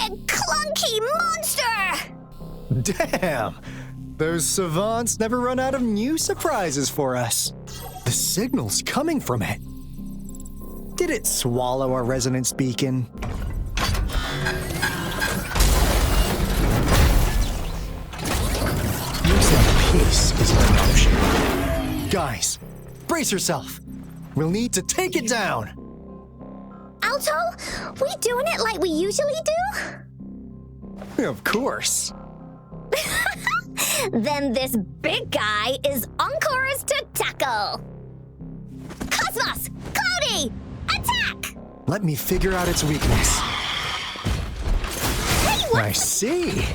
big, clunky monster! Damn! Those savants never run out of new surprises for us. The signal's coming from it. Did it swallow our resonance beacon? Looks like peace is an option. Guys, brace yourself. We'll need to take it down. Alto, we doing it like we usually do? Of course. Then this big guy is Encore's to tackle. Cosmos! Cloudy! Attack! Let me figure out its weakness. Hey, what? I see.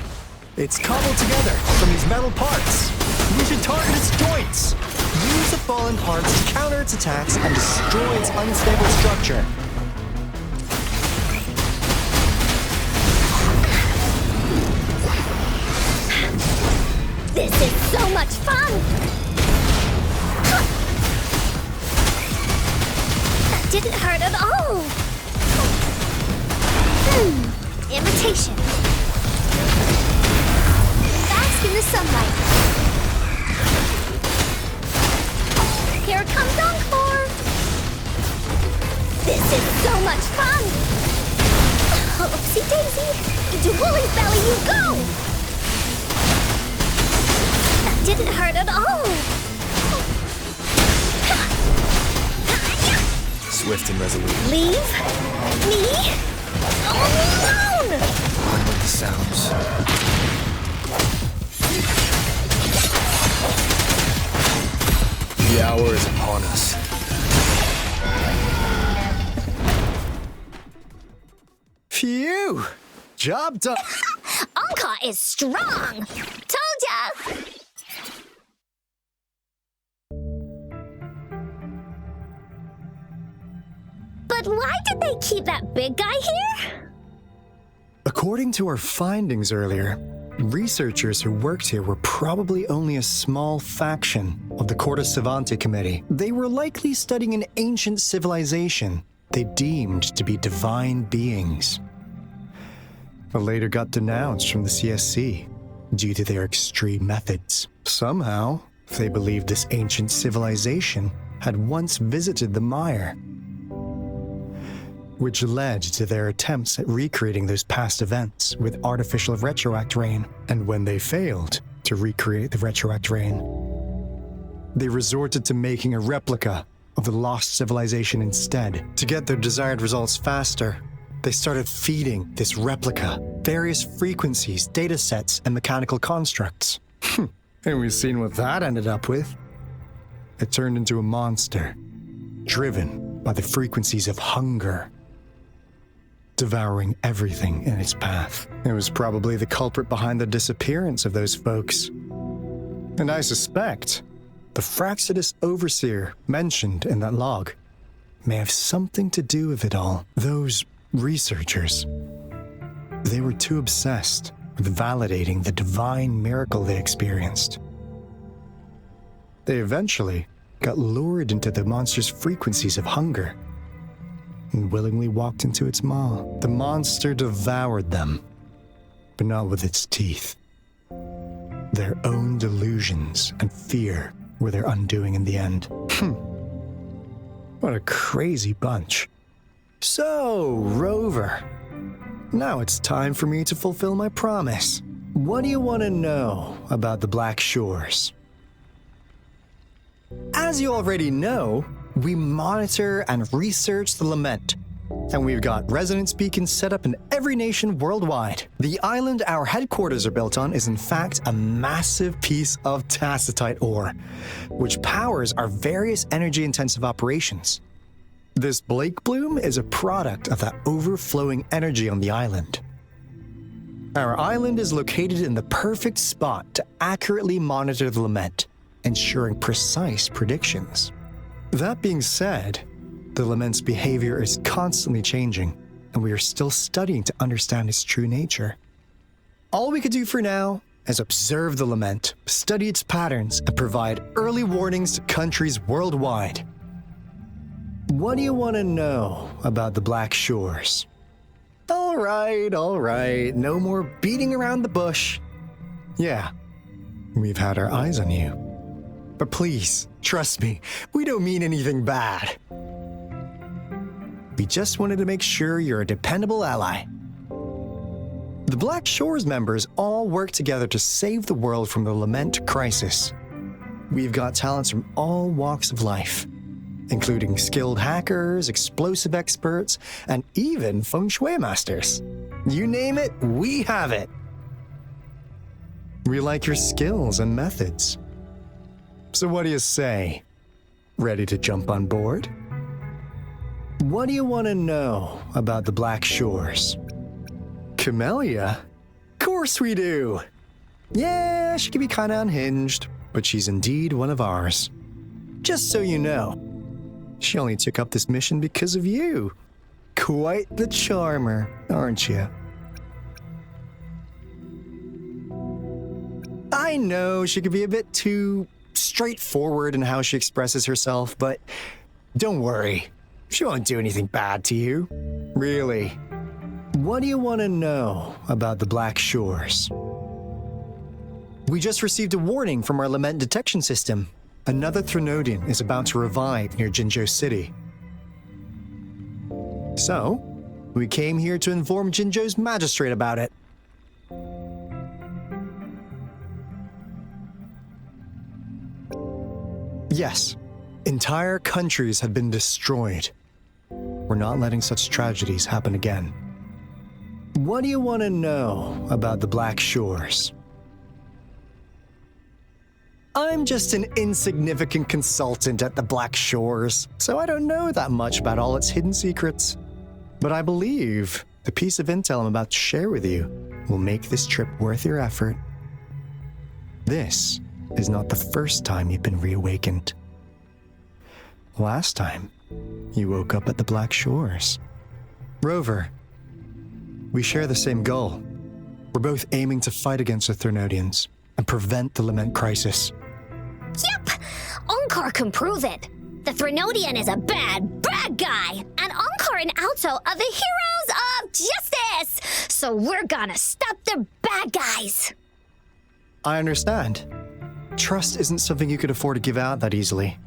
It's cobbled together from these metal parts. We should target its joints. Use the fallen parts to counter its attacks and destroy its unstable structure. This is so much fun! That didn't hurt at all! Imitation. Bask in the sunlight. Here comes Encore! This is so much fun! Oopsie daisy! Into Woolly's belly you go! Didn't hurt at all. Swift and resolute. Leave me alone! On with the sounds. The hour is upon us. Phew! Job done. Anka is strong! Told ya! But why did they keep that big guy here? According to our findings earlier, researchers who worked here were probably only a small faction of the Corte Savante Committee. They were likely studying an ancient civilization they deemed to be divine beings, but later got denounced from the CSC due to their extreme methods. Somehow, they believed this ancient civilization had once visited the mire, which led to their attempts at recreating those past events with artificial retroact rain. And when they failed to recreate the retroact rain, they resorted to making a replica of the lost civilization instead. To get their desired results faster, they started feeding this replica various frequencies, data sets, and mechanical constructs. And we've seen what that ended up with. It turned into a monster, driven by the frequencies of hunger, devouring everything in its path. It was probably the culprit behind the disappearance of those folks. And I suspect the Fraxidus Overseer mentioned in that log may have something to do with it all. Those researchers, they were too obsessed with validating the divine miracle they experienced. They eventually got lured into the monster's frequencies of hunger and willingly walked into its maw. The monster devoured them, but not with its teeth. Their own delusions and fear were their undoing in the end. What a crazy bunch. So, Rover, now it's time for me to fulfill my promise. What do you want to know about the Black Shores? As you already know, we monitor and research the Lament, and we've got resonance beacons set up in every nation worldwide. The island our headquarters are built on is in fact a massive piece of tacitite ore, which powers our various energy-intensive operations. This Blake Bloom is a product of that overflowing energy on the island. Our island is located in the perfect spot to accurately monitor the Lament, ensuring precise predictions. That being said, the Lament's behavior is constantly changing, and we are still studying to understand its true nature. All we could do for now is observe the Lament, study its patterns, and provide early warnings to countries worldwide. What do you want to know about the Black Shores? All All right. No more beating around the bush. Yeah, we've had our eyes on you. But please, trust me, we don't mean anything bad. We just wanted to make sure you're a dependable ally. The Black Shores members all work together to save the world from the Lament crisis. We've got talents from all walks of life, including skilled hackers, explosive experts, and even feng shui masters. You name it, we have it. We like your skills and methods. So what do you say? Ready to jump on board? What do you want to know about the Black Shores? Camellia? Course we do! Yeah, she can be kinda unhinged, but she's indeed one of ours. Just so you know, she only took up this mission because of you. Quite the charmer, aren't you? I know she could be a bit too straightforward in how she expresses herself, but don't worry. She won't do anything bad to you. Really. What do you want to know about the Black Shores? We just received a warning from our lament detection system. Another Threnodian is about to revive near Jinzhou City. So, we came here to inform Jinzhou's magistrate about it. Yes, entire countries have been destroyed. We're not letting such tragedies happen again. What do you want to know about the Black Shores? I'm just an insignificant consultant at the Black Shores, so I don't know that much about all its hidden secrets. But I believe the piece of intel I'm about to share with you will make this trip worth your effort. This is not the first time you've been reawakened. Last time, you woke up at the Black Shores. Rover, we share the same goal. We're both aiming to fight against the Threnodians and prevent the Lament crisis. Yep! Onkar can prove it. The Threnodian is a bad, bad guy, and Onkar and Alto are the heroes of justice! So we're gonna stop the bad guys! I understand. Trust isn't something you could afford to give out that easily.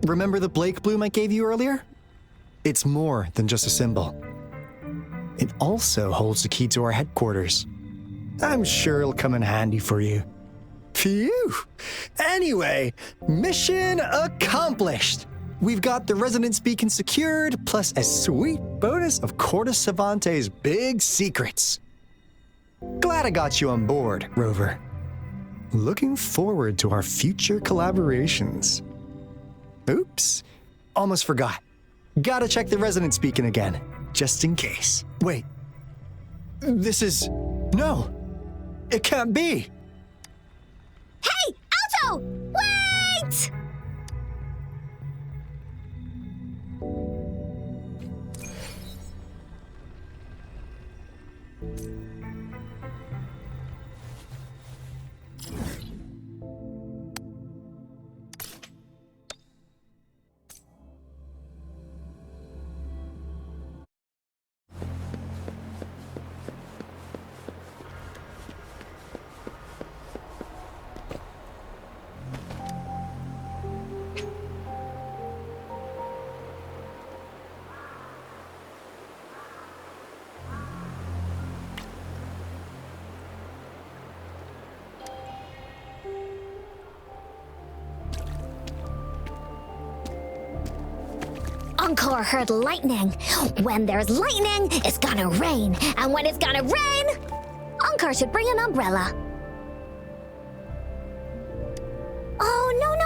Remember the Blake Bloom I gave you earlier? It's more than just a symbol. It also holds the key to our headquarters. I'm sure it'll come in handy for you. Phew! Anyway, mission accomplished! We've got the resonance beacon secured, plus a sweet bonus of Cortus Savante's big secrets. Glad I got you on board, Rover. Looking forward to our future collaborations. Oops, almost forgot. Gotta check the resonance beacon again, just in case. Wait, this is... No, it can't be. Hey, Alto! Wait! Onkar heard lightning. When there's lightning, it's gonna rain. And when it's gonna rain, Onkar should bring an umbrella. Oh, no.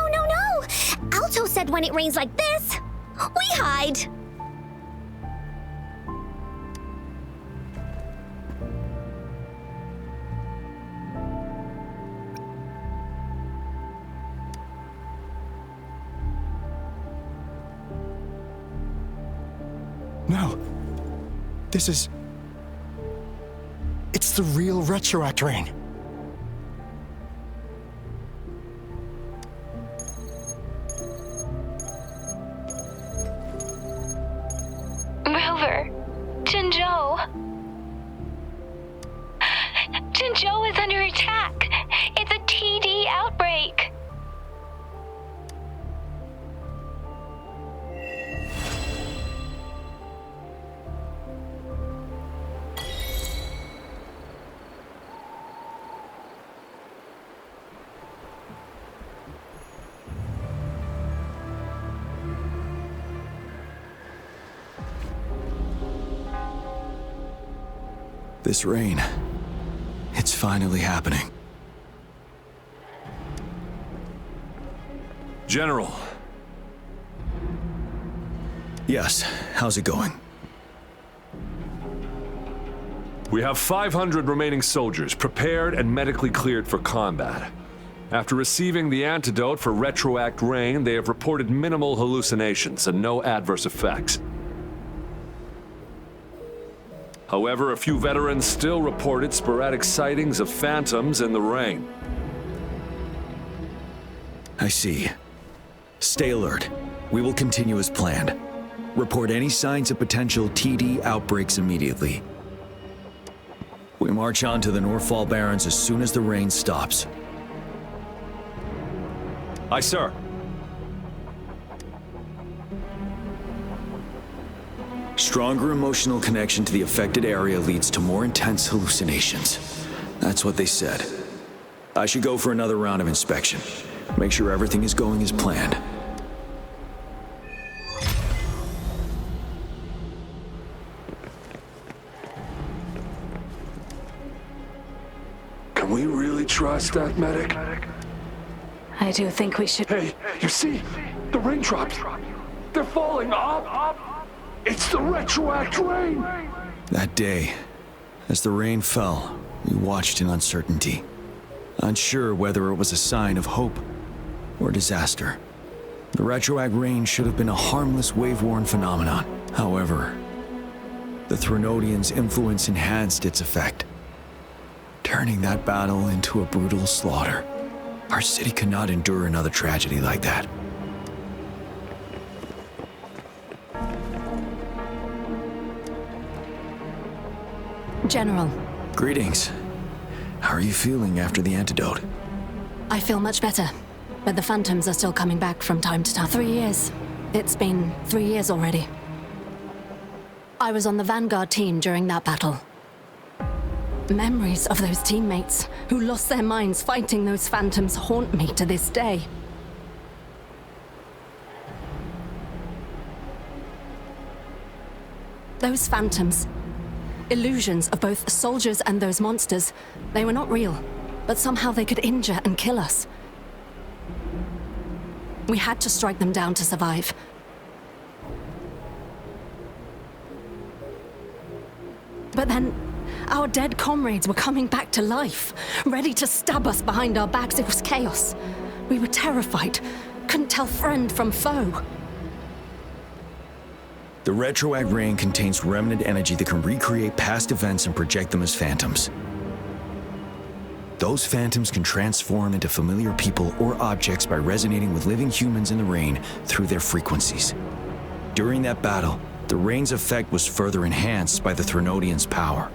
Alto said when it rains like this, we hide. No. This is... It's the real Retroact Rain. Rover, and Joe is under attack. It's a TD outbreak. This rain, it's finally happening. General. Yes, how's it going? We have 500 remaining soldiers prepared and medically cleared for combat. After receiving the antidote for retroact rain, they have reported minimal hallucinations and no adverse effects. However, a few veterans still reported sporadic sightings of phantoms in the rain. I see. Stay alert. We will continue as planned. Report any signs of potential TD outbreaks immediately. We march on to the Northfall Barrens as soon as the rain stops. Aye, sir. Stronger emotional connection to the affected area leads to more intense hallucinations. That's what they said. I should go for another round of inspection. Make sure everything is going as planned. Can we really trust that medic? I do think we should... Hey, you see? The raindrops. They're falling up. It's the retroact rain. That day, as the rain fell, we watched in uncertainty, unsure whether it was a sign of hope or disaster. The retroact rain should have been a harmless wave-worn phenomenon. However, the Threnodians' influence enhanced its effect, turning that battle into a brutal slaughter. Our city cannot endure another tragedy like that. General. Greetings. How are you feeling after the antidote? I feel much better, but the phantoms are still coming back from time to time. 3 years. It's been 3 years already. I was on the Vanguard team during that battle. Memories of those teammates who lost their minds fighting those phantoms haunt me to this day. Those phantoms, illusions of both soldiers and those monsters, they were not real, but somehow they could injure and kill us. We had to strike them down to survive. But then, our dead comrades were coming back to life, ready to stab us behind our backs. It was chaos. We were terrified, couldn't tell friend from foe. The retroact rain contains remnant energy that can recreate past events and project them as phantoms. Those phantoms can transform into familiar people or objects by resonating with living humans in the rain through their frequencies. During that battle, the rain's effect was further enhanced by the Threnodians' power.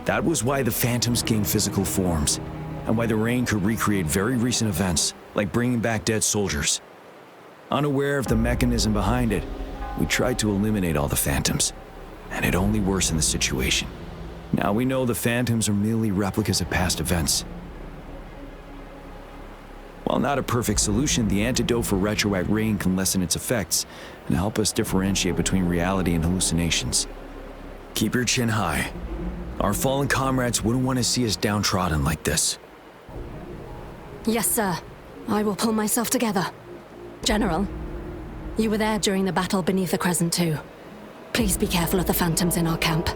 That was why the phantoms gained physical forms, and why the rain could recreate very recent events, like bringing back dead soldiers. Unaware of the mechanism behind it, we tried to eliminate all the phantoms, and it only worsened the situation. Now we know the phantoms are merely replicas of past events. While not a perfect solution, the antidote for retroact rain can lessen its effects and help us differentiate between reality and hallucinations. Keep your chin high. Our fallen comrades wouldn't want to see us downtrodden like this. Yes, sir. I will pull myself together. General, you were there during the battle beneath the Crescent too. Please be careful of the phantoms in our camp.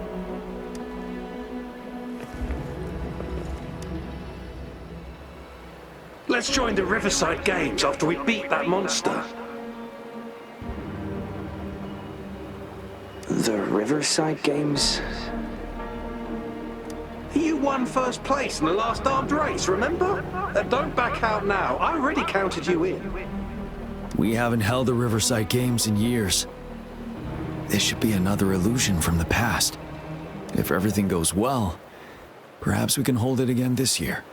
Let's join the Riverside Games after we beat that monster. The Riverside Games? You won first place in the last armed race, remember? Don't back out now. I already counted you in. We haven't held the Riverside Games in years. This should be another illusion from the past. If everything goes well, Perhaps we can hold it again this year.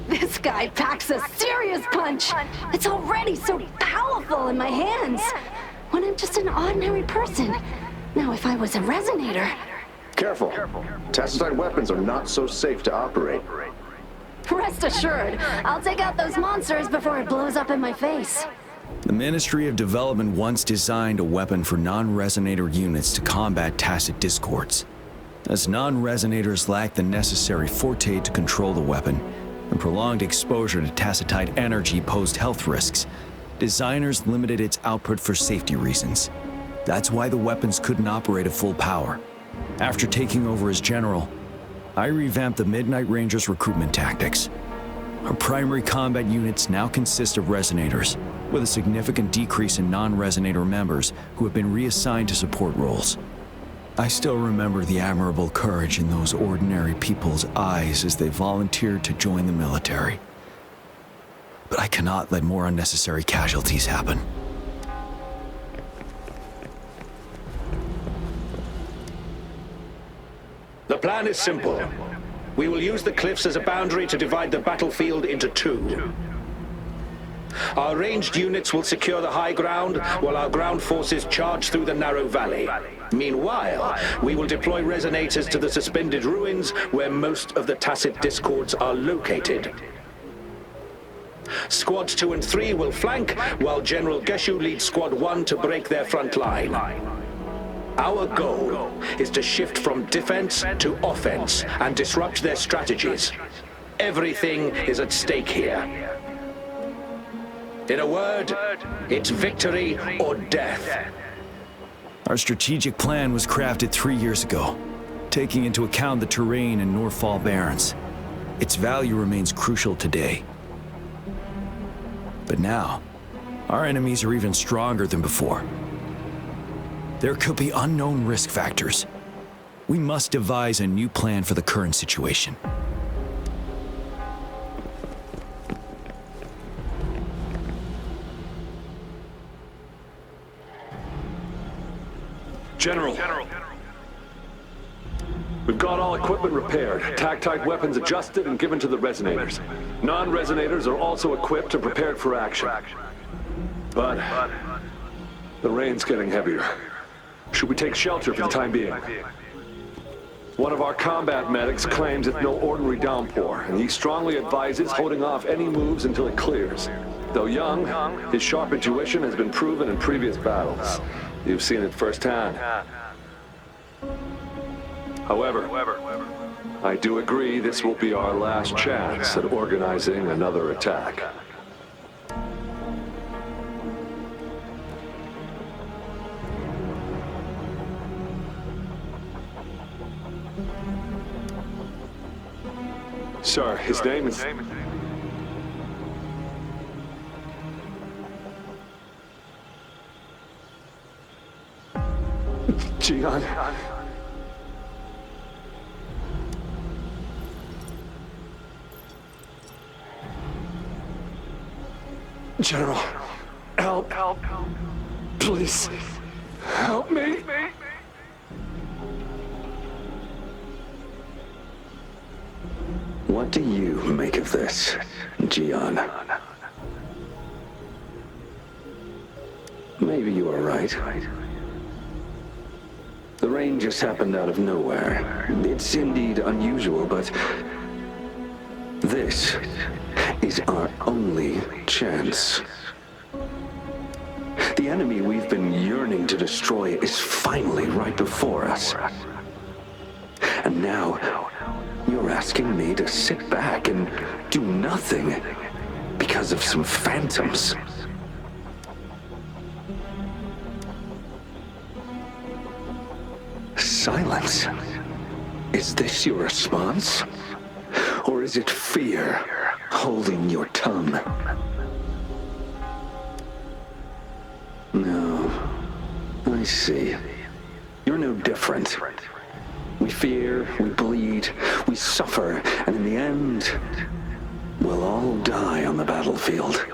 This guy packs a serious punch. It's already so powerful in my hands. When I'm just an ordinary person. Now, if I was a resonator... Careful. Tacitite weapons are not so safe to operate. Rest assured, I'll take out those monsters before it blows up in my face. The Ministry of Development once designed a weapon for non-resonator units to combat tacit discords. As non-resonators lack the necessary forte to control the weapon, and prolonged exposure to tacitite energy posed health risks, designers limited its output for safety reasons. That's why the weapons couldn't operate at full power. After taking over as general, I revamped the Midnight Rangers' recruitment tactics. Our primary combat units now consist of resonators, with a significant decrease in non-resonator members who have been reassigned to support roles. I still remember the admirable courage in those ordinary people's eyes as they volunteered to join the military. But I cannot let more unnecessary casualties happen. The plan is simple. We will use the cliffs as a boundary to divide the battlefield into two. Our ranged units will secure the high ground, while our ground forces charge through the narrow valley. Meanwhile, we will deploy resonators to the suspended ruins, where most of the tacit discords are located. Squads 2 and 3 will flank, while General Geshu leads Squad 1 to break their front line. Our goal is to shift from defense to offense and disrupt their strategies. Everything is at stake here. In a word, it's victory or death. Our strategic plan was crafted 3 years ago, taking into account the terrain in Norfall Barrens. Its value remains crucial today. But now, our enemies are even stronger than before. There could be unknown risk factors. We must devise a new plan for the current situation. General. We've got all equipment repaired, tactite weapons adjusted and given to the resonators. Non-resonators are also equipped and prepared for action. But the rain's getting heavier. Should we take shelter for the time being? One of our combat medics claims it's no ordinary downpour, and he strongly advises holding off any moves until it clears. Though young, his sharp intuition has been proven in previous battles. You've seen it firsthand. However, I do agree this will be our last chance at organizing another attack. Sir, his name is... Gian. General, help. Please, help me. What do you make of this, Gian? Maybe you are right. The rain just happened out of nowhere. It's indeed unusual, but this is our only chance. The enemy we've been yearning to destroy is finally right before us. And now, you're asking me to sit back and do nothing because of some phantoms. Silence. Is this your response? Or is it fear holding your tongue? No. I see. You're no different. We fear, we bleed, we suffer, and in the end, we'll all die on the battlefield.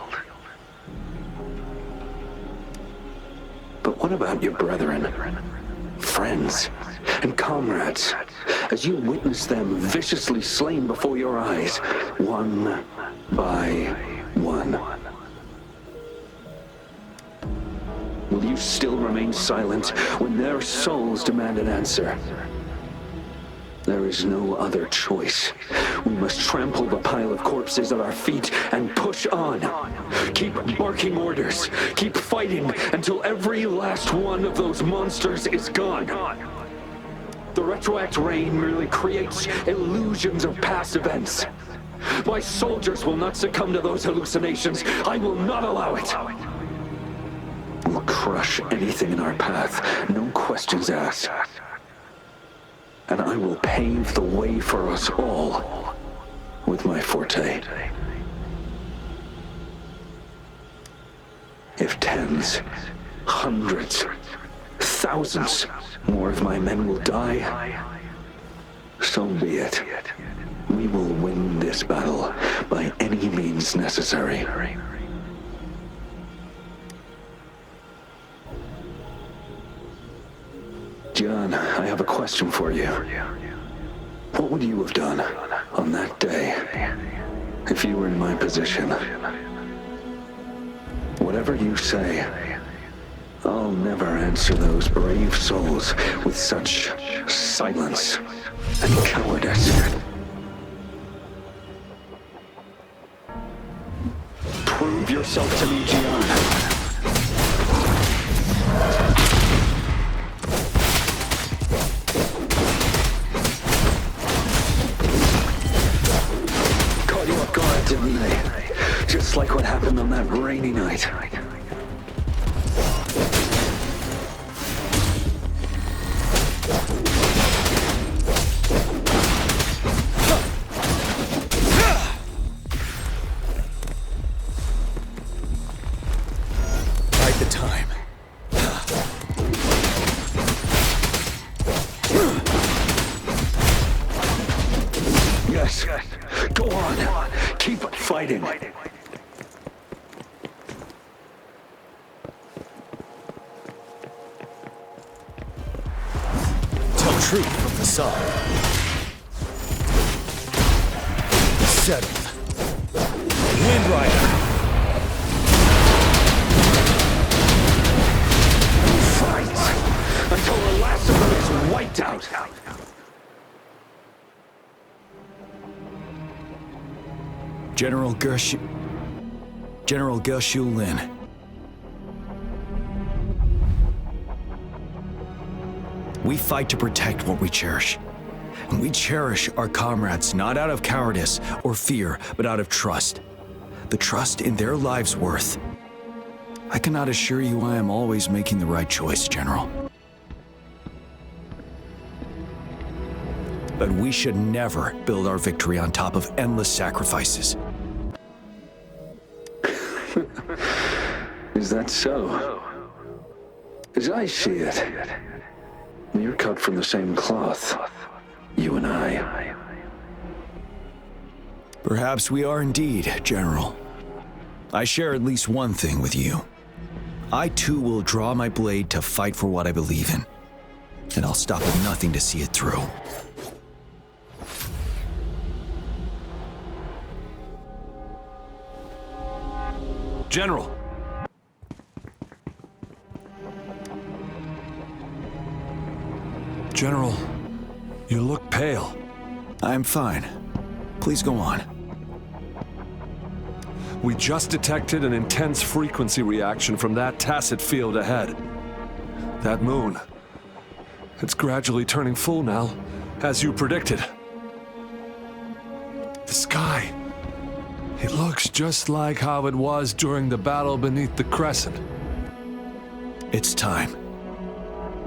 But What about your brethren, friends, and comrades, as you witness them viciously slain before your eyes, one by one? Will you still remain silent when their souls demand an answer? There is no other choice. We must trample the pile of corpses at our feet and push on. Keep barking orders. Keep fighting until every last one of those monsters is gone. The retroact rain merely creates illusions of past events. My soldiers will not succumb to those hallucinations. I will not allow it. We'll crush anything in our path, no questions asked. And I will pave the way for us all with my forte. If tens, hundreds, thousands more of my men will die, so be it. We will win this battle by any means necessary. John, I have a question for you. What would you have done on that day if you were in my position? Whatever you say, I'll never answer those brave souls with such silence and cowardice. Prove yourself to me, Gian. Didn't they? Just like what happened on that rainy night. Bide the time. Yes. Go on. Keep fighting. Tell truth from the side. Settled. Wind Rider. Fight until the last of them is wiped out. General Gershu Lin. We fight to protect what we cherish. And we cherish our comrades not out of cowardice or fear, but out of trust. The trust in their lives' worth. I cannot assure you I am always making the right choice, General. But we should never build our victory on top of endless sacrifices. Is that so? As I see it, you're cut from the same cloth, you and I. Perhaps we are indeed, General. I share at least one thing with you. I too will draw my blade to fight for what I believe in. And I'll stop at nothing to see it through. General! General, you look pale. I'm fine. Please go on. We just detected an intense frequency reaction from that tacit field ahead. That moon. It's gradually turning full now, as you predicted. The sky. It looks just like how it was during the battle beneath the crescent. It's time.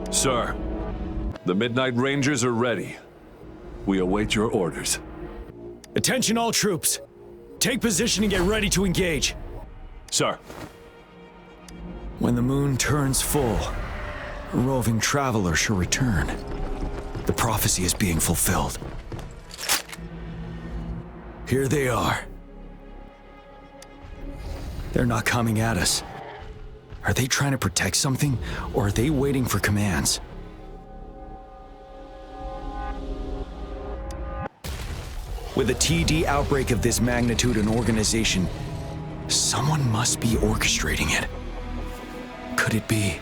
Sir, the Midnight Rangers are ready. We await your orders. Attention all troops! Take position and get ready to engage. Sir. When the moon turns full, a roving traveler shall return. The prophecy is being fulfilled. Here they are. They're not coming at us. Are they trying to protect something, or are they waiting for commands? With a TD outbreak of this magnitude and organization, someone must be orchestrating it. Could it be?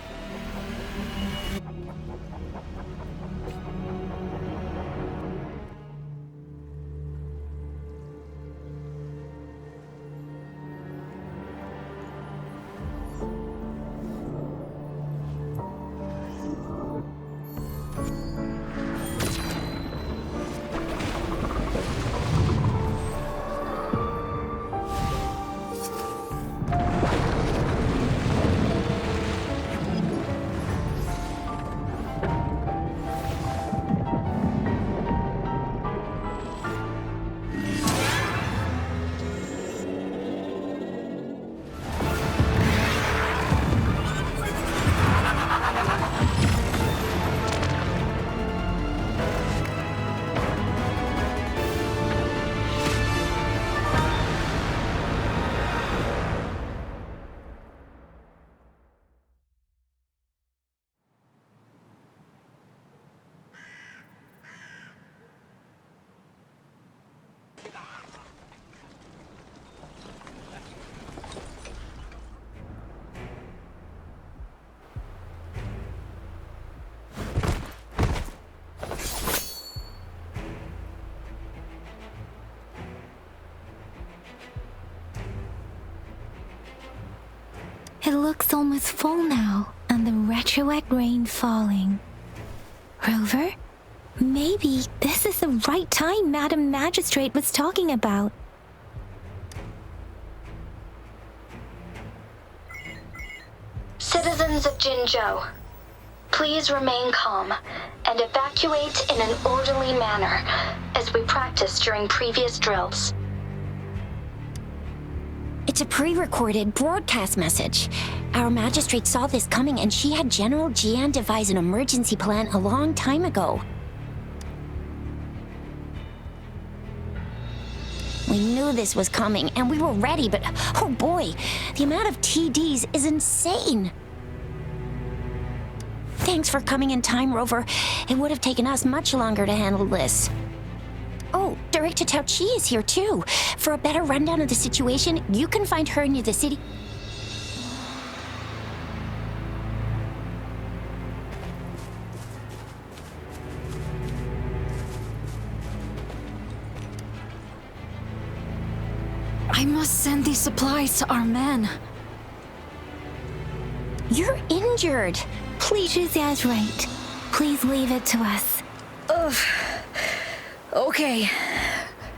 It looks almost full now, and the retroact rain falling. Rover? Maybe this is the right time Madam Magistrate was talking about. Citizens of Jinzhou, please remain calm and evacuate in an orderly manner as we practiced during previous drills. It's a pre-recorded broadcast message. Our magistrate saw this coming and she had General Jian devise an emergency plan a long time ago. We knew this was coming and we were ready, but oh boy, the amount of TDs is insane. Thanks for coming in time, Rover. It would have taken us much longer to handle this. Oh, Director Tao Chi is here too. For a better rundown of the situation, you can find her near the city. I must send these supplies to our men. You're injured. Please, Zhuzia's right. Please leave it to us. Ugh. Okay.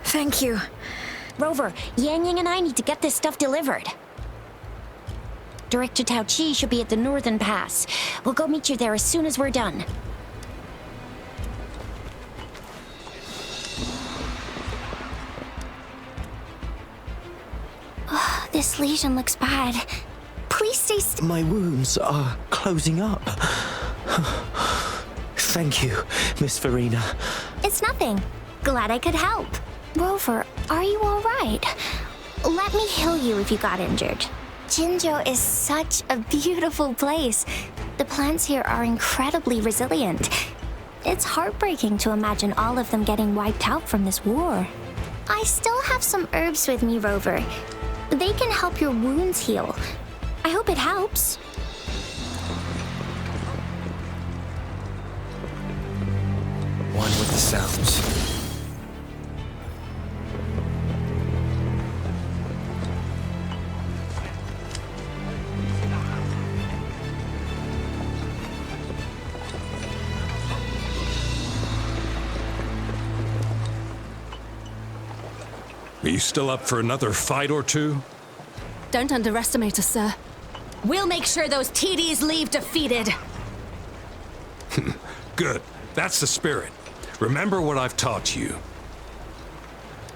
Thank you. Rover, Yang Yang and I need to get this stuff delivered. Director Tao Chi should be at the Northern Pass. We'll go meet you there as soon as we're done. This lesion looks bad. Please stay still. My wounds are closing up. Thank you, Miss Verena. It's nothing. Glad I could help. Rover, are you all right? Let me heal you if you got injured. Jinzhou is such a beautiful place. The plants here are incredibly resilient. It's heartbreaking to imagine all of them getting wiped out from this war. I still have some herbs with me, Rover. They can help your wounds heal. I hope it helps. One with the sounds. Are you still up for another fight or two? Don't underestimate us, sir. We'll make sure those TDs leave defeated. Good. That's the spirit. Remember what I've taught you.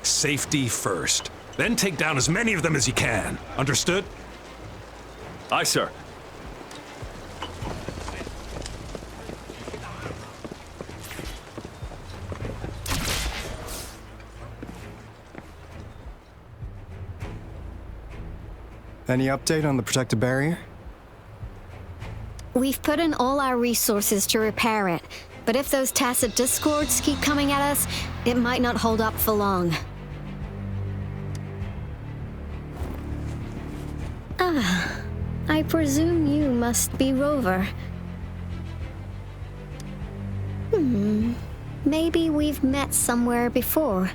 Safety first. Then take down as many of them as you can. Understood? Aye, sir. Any update on the protective barrier? We've put in all our resources to repair it, but if those tacit discords keep coming at us, it might not hold up for long. Ah, I presume you must be Rover. Maybe we've met somewhere before.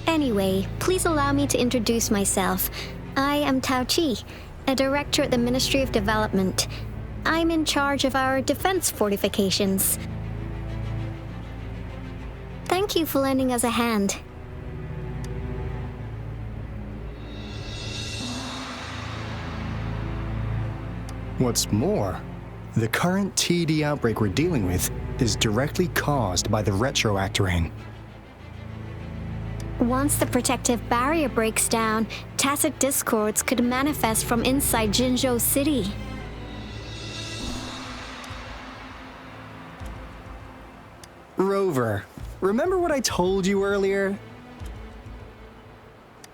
Anyway, please allow me to introduce myself. I am Tao Chi, a director at the Ministry of Development. I'm in charge of our defense fortifications. Thank you for lending us a hand. What's more, the current TD outbreak we're dealing with is directly caused by the retroact rain. Once the protective barrier breaks down, tacit discords could manifest from inside Jinzhou City. Rover, remember what I told you earlier?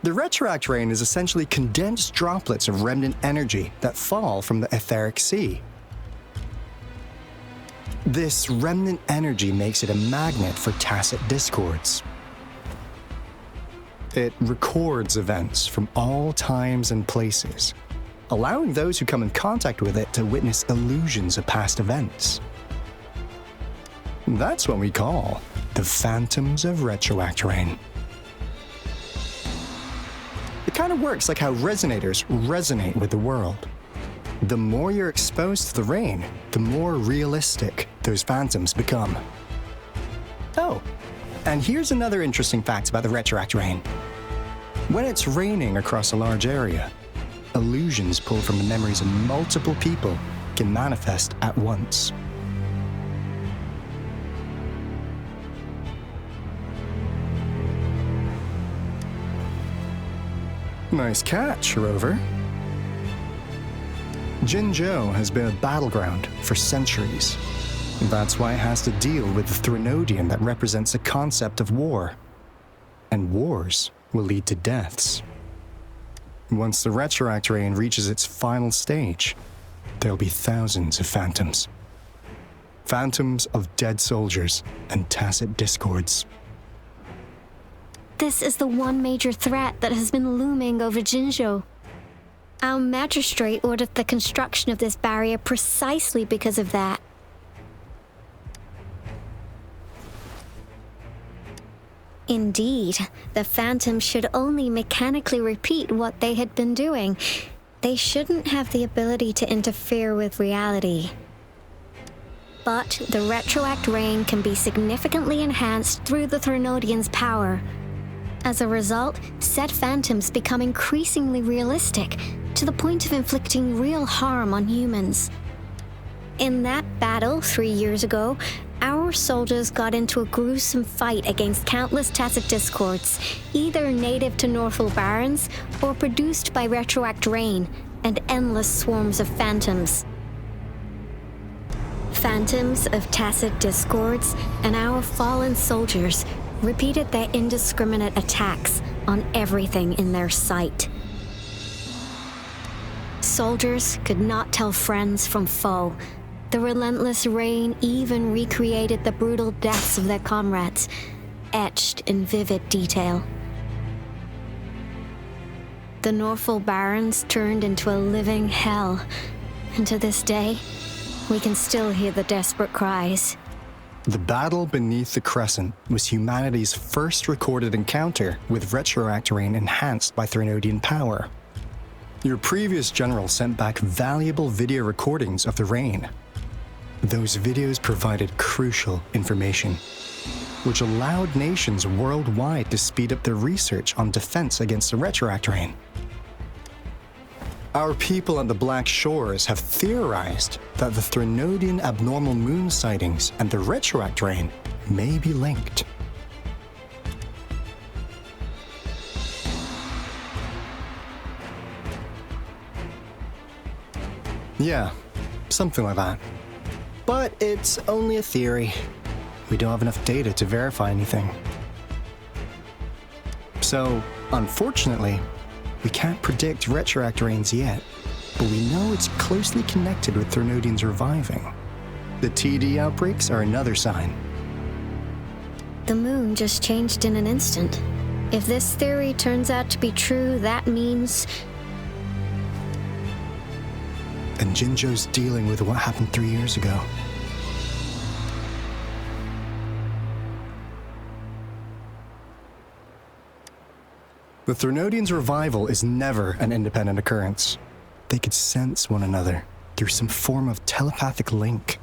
The retroact rain is essentially condensed droplets of remnant energy that fall from the etheric sea. This remnant energy makes it a magnet for tacit discords. It records events from all times and places, allowing those who come in contact with it to witness illusions of past events. That's what we call the phantoms of retroact rain. It kind of works like how resonators resonate with the world. The more you're exposed to the rain, the more realistic those phantoms become. Oh, and here's another interesting fact about the retroact rain. When it's raining across a large area, illusions pulled from the memories of multiple people can manifest at once. Nice catch, Rover. Jinzhou has been a battleground for centuries. That's why it has to deal with the Threnodian that represents the concept of war. And wars will lead to deaths. Once the retroact rain reaches its final stage, there'll be thousands of phantoms. Phantoms of dead soldiers and tacit discords. This is the one major threat that has been looming over Jinzhou. Our magistrate ordered the construction of this barrier precisely because of that. Indeed, the phantoms should only mechanically repeat what they had been doing. They shouldn't have the ability to interfere with reality. But the retroact rain can be significantly enhanced through the Threnodian's power. As a result, said phantoms become increasingly realistic, to the point of inflicting real harm on humans. In that battle 3 years ago, our soldiers got into a gruesome fight against countless tacit discords, either native to Northal Barrens or produced by retroact rain and endless swarms of phantoms. Phantoms of tacit discords and our fallen soldiers repeated their indiscriminate attacks on everything in their sight. Soldiers could not tell friends from foe. The relentless rain even recreated the brutal deaths of their comrades, etched in vivid detail. The Northal Barrens turned into a living hell, and to this day, we can still hear the desperate cries. The battle beneath the Crescent was humanity's first recorded encounter with retroact rain enhanced by Threnodian power. Your previous general sent back valuable video recordings of the rain. Those videos provided crucial information, which allowed nations worldwide to speed up their research on defense against the retroact rain. Our people at the Black Shores have theorized that the Threnodian abnormal moon sightings and the retroact rain may be linked. Yeah, something like that. But it's only a theory. We don't have enough data to verify anything. So, unfortunately, we can't predict retroact rains yet. but we know it's closely connected with Threnodians reviving. The TD outbreaks are another sign. The moon just changed in an instant. If this theory turns out to be true, that means... And Jinzhou's dealing with what happened 3 years ago. The Threnodians' revival is never an independent occurrence. They could sense one another through some form of telepathic link.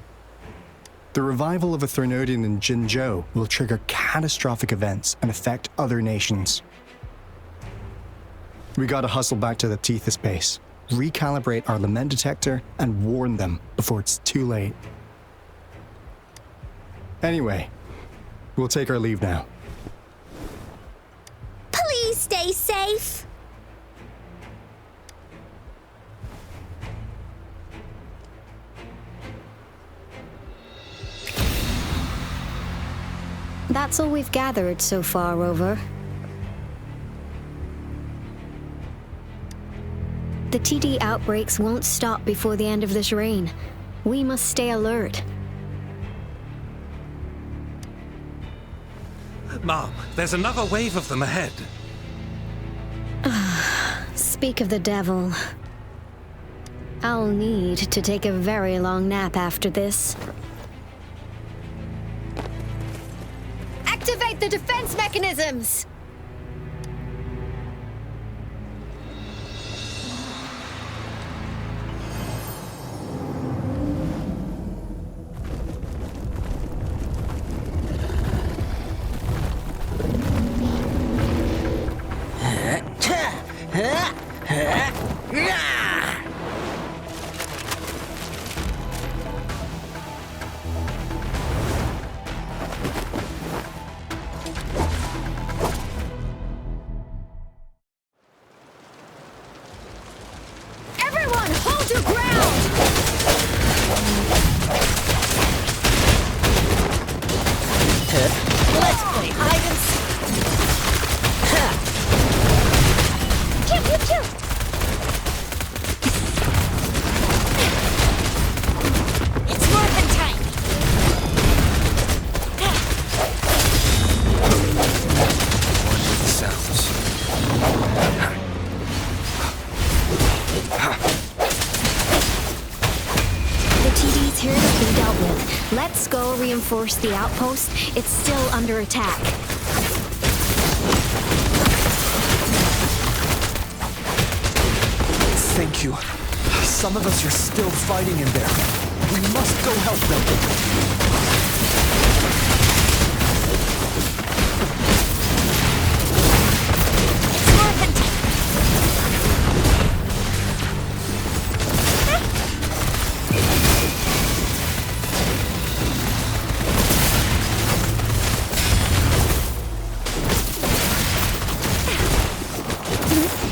The revival of a Threnodian in Jinzhou will trigger catastrophic events and affect other nations. We gotta hustle back to the Tethys base, recalibrate our lament detector, and warn them before it's too late. Anyway, we'll take our leave now. Please stay safe. That's all we've gathered so far, Rover. The TD outbreaks won't stop before the end of this reign. We must stay alert. Mom, there's another wave of them ahead. Speak of the devil. I'll need to take a very long nap after this. Activate the defense mechanisms! Everyone, hold your ground! Let's play hide and seek. Pew, pew, pew. It's morphin' time. Sounds. The TD's here has been dealt with. Let's go reinforce the outpost. It's still under attack. Thank you. Some of us are still fighting in there. We must go help them.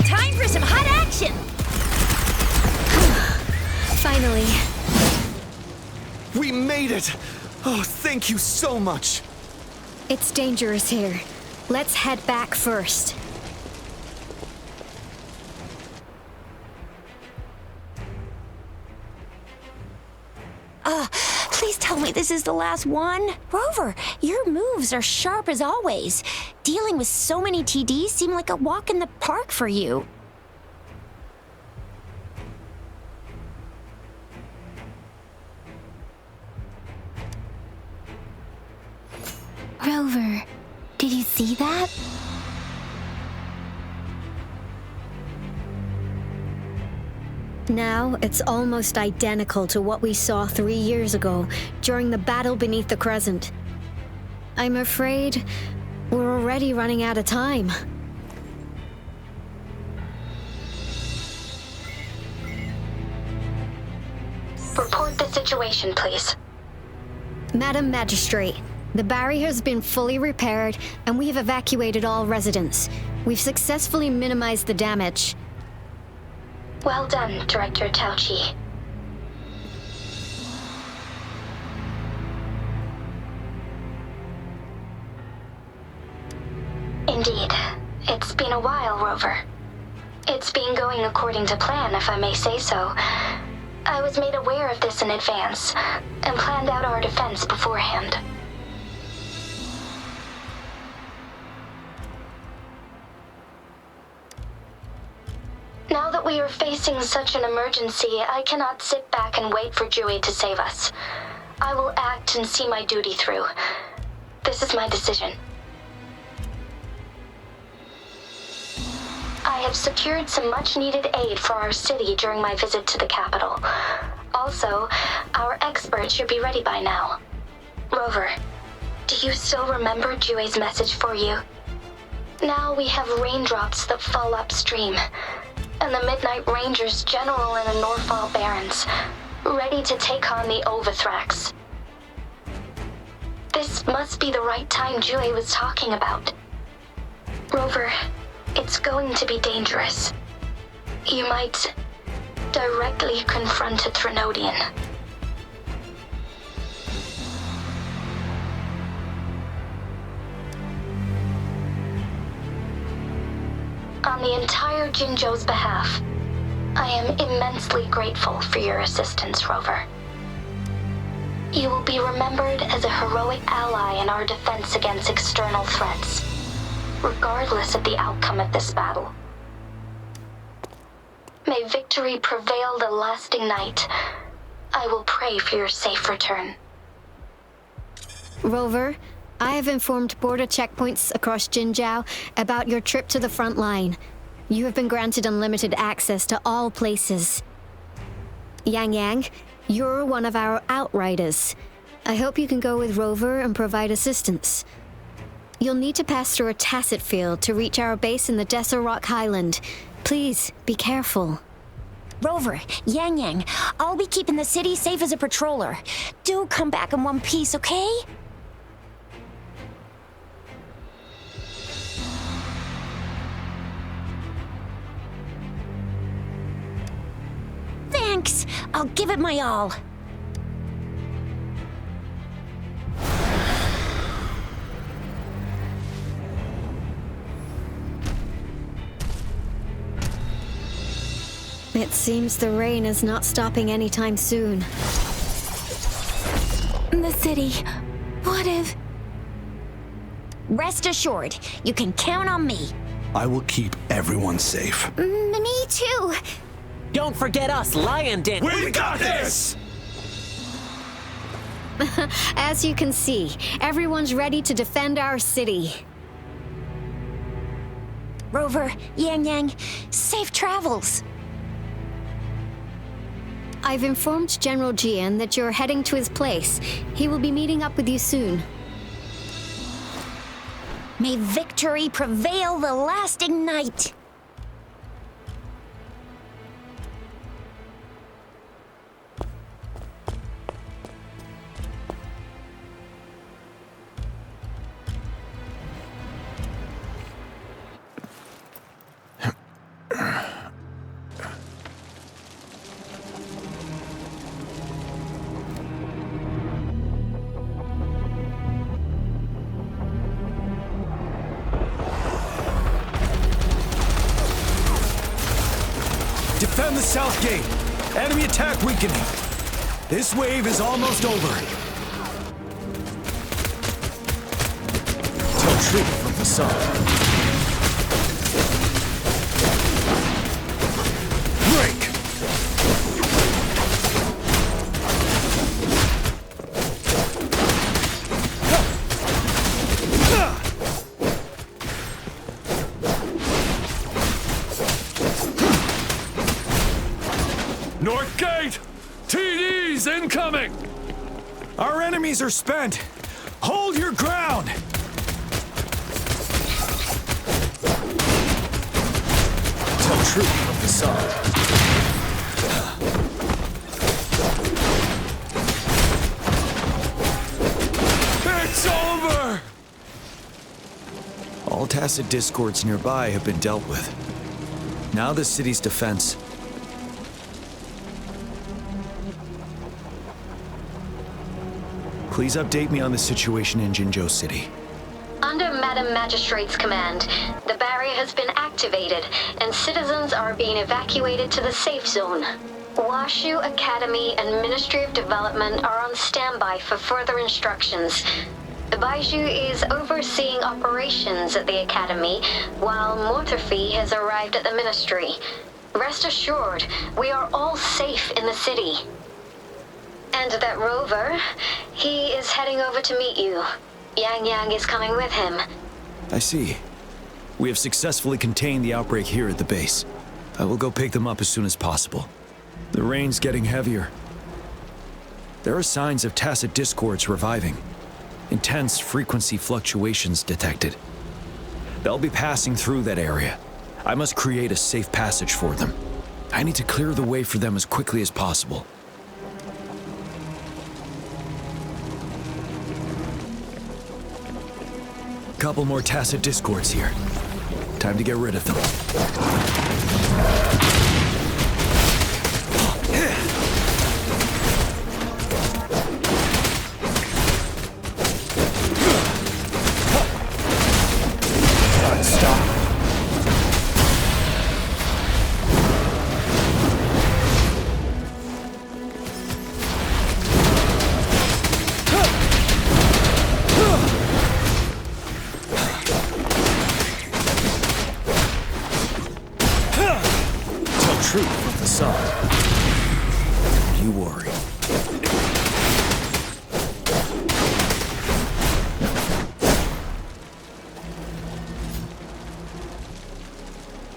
Time for some hot action! Finally. We made it! Oh, thank you so much! It's dangerous here. Let's head back first. Please tell me this is the last one. Rover, your moves are sharp as always. Dealing with so many TDs seemed like a walk in the park for you. Rover, did you see that? Now, it's almost identical to what we saw 3 years ago during the battle beneath the Crescent. I'm afraid we're already running out of time. Report the situation, please. Madam Magistrate, the barrier has been fully repaired and we have evacuated all residents. We've successfully minimized the damage. Well done, Director Tauchi. Indeed. It's been a while, Rover. It's been going according to plan, if I may say so. I was made aware of this in advance, and planned out our defense beforehand. Now that we are facing such an emergency, I cannot sit back and wait for Jue to save us. I will act and see my duty through. This is my decision. I have secured some much-needed aid for our city during my visit to the capital. Also, our expert should be ready by now. Rover, do you still remember Jue's message for you? Now we have raindrops that fall upstream, and the Midnight Rangers General in the Norfall Barrens, ready to take on the Overthrax. This must be the right time Jue was talking about. Rover, it's going to be dangerous. You might directly confront a Threnodian. On the entire Jinzhou's behalf, I am immensely grateful for your assistance, Rover. You will be remembered as a heroic ally in our defense against external threats, regardless of the outcome of this battle. May victory prevail the lasting night. I will pray for your safe return. Rover, I have informed border checkpoints across Jinzhou about your trip to the front line. You have been granted unlimited access to all places. Yang Yang, you're one of our outriders. I hope you can go with Rover and provide assistance. You'll need to pass through a tacit field to reach our base in the Desert Rock Highland. Please, be careful. Rover, Yang Yang, I'll be keeping the city safe as a patroller. Do come back in one piece, okay? Thanks! I'll give it my all. It seems the rain is not stopping anytime soon. The city. What if... Rest assured, you can count on me. I will keep everyone safe. Me too. Don't forget us, Lion Den. We got this! As you can see, everyone's ready to defend our city. Rover, Yang Yang, safe travels. I've informed General Jian that you're heading to his place. He will be meeting up with you soon. May victory prevail the lasting night. Defend the south gate. Enemy attack weakening. This wave is almost over. Tell truth from the sun. Break! North Gate! TDs incoming! Our enemies are spent. Hold your ground! Tell truth from the sun. It's over! All tacit discords nearby have been dealt with. Now the city's defense. Please update me on the situation in Jinzhou City. Under Madam Magistrate's command, the barrier has been activated, and citizens are being evacuated to the safe zone. Washu Academy and Ministry of Development are on standby for further instructions. Baiju is overseeing operations at the Academy, while Mortherfee has arrived at the Ministry. Rest assured, we are all safe in the city. And that Rover, he is heading over to meet you. Yang Yang is coming with him. I see. We have successfully contained the outbreak here at the base. I will go pick them up as soon as possible. The rain's getting heavier. There are signs of tacit discords reviving. Intense frequency fluctuations detected. They'll be passing through that area. I must create a safe passage for them. I need to clear the way for them as quickly as possible. Couple more tacit discords here. Time to get rid of them.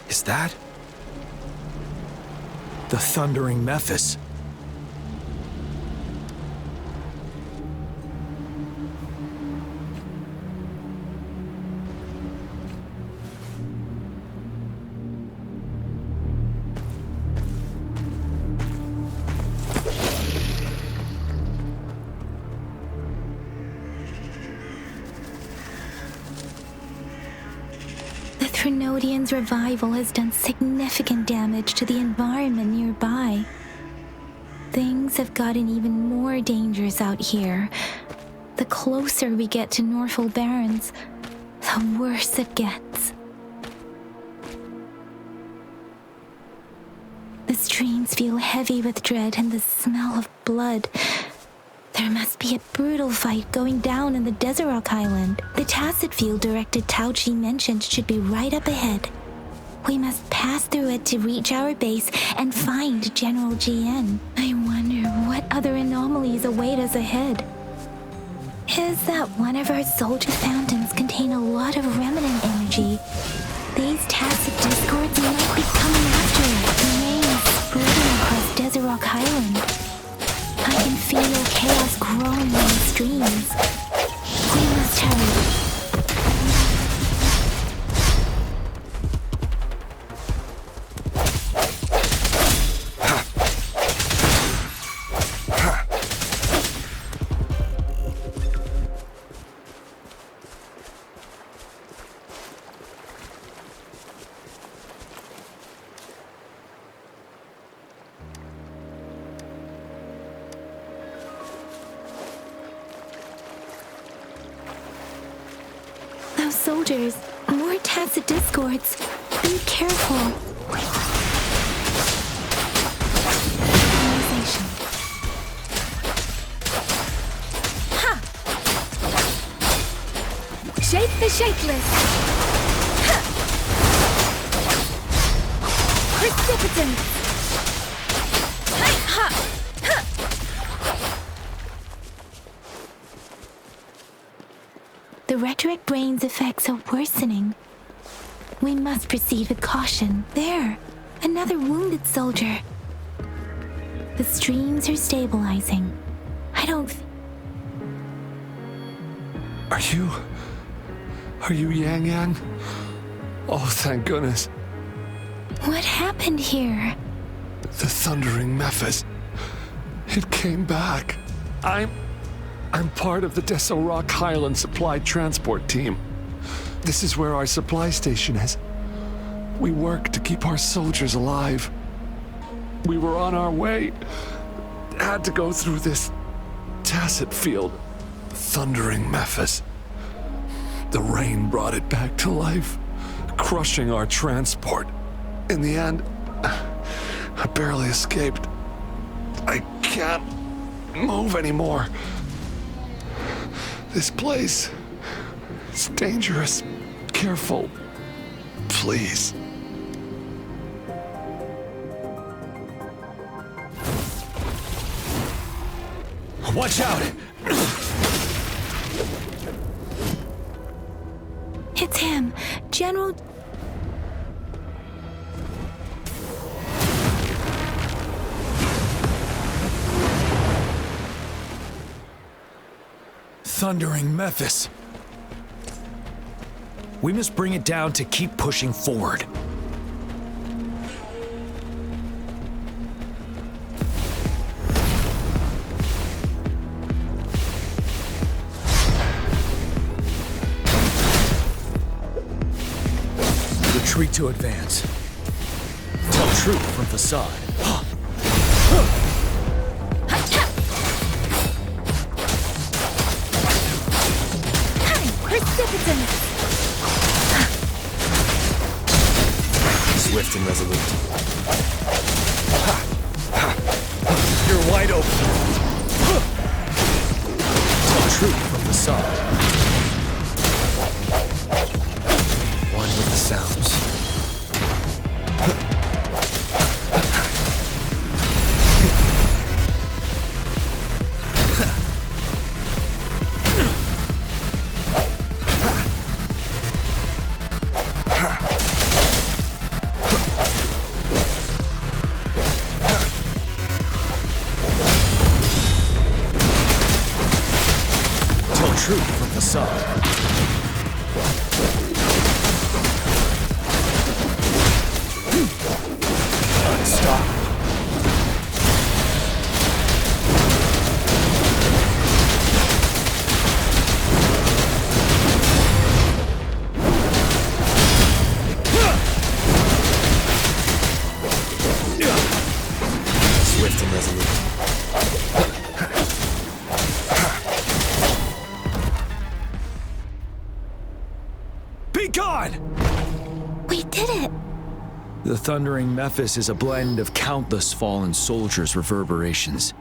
Is that the thundering Mephis? Trinodian's revival has done significant damage to the environment nearby. Things have gotten even more dangerous out here. The closer we get to Norfolk Barrens, the worse it gets. The streams feel heavy with dread and the smell of blood. There must be a brutal fight going down in the Desert Island. The tacit field directed Tauchi mentioned should be right up ahead. We must pass through it to reach our base and find General GN. I wonder what other anomalies await us ahead. Is that one of our soldier fountains contain a lot of remnant energy? These tacit discords might be coming after it. The rain is spreading across Desert Island. I can feel chaos growing in the streams. We must hurry. Soldiers, more tacit discords. Be careful. Ha! Shake the shakeless. Ha! Precipitant. Ha! Ha! The rhetoric brain's effects are worsening. We must proceed with caution. There, another wounded soldier. The streams are stabilizing. I don't... Are you Yang Yang? Oh, thank goodness. What happened here? The thundering Mephis. It came back. I'm part of the Deso Rock Highland Supply Transport Team. This is where our supply station is. We work to keep our soldiers alive. We were on our way. Had to go through this tacit field. Thundering Mephis. The rain brought it back to life, crushing our transport. In the end, I barely escaped. I can't move anymore. This place, it's dangerous. Careful, please. Watch out! It's him, General... Thundering Memphis. We must bring it down to keep pushing forward. Retreat to advance. Tell truth from facade. Precipitant! Swift and resolute. You're wide open. Tell truth from facade. One with the sounds. Truth from facade. Stop. Swift and resolute. We did it! The Thundering Memphis is a blend of countless fallen soldiers' reverberations.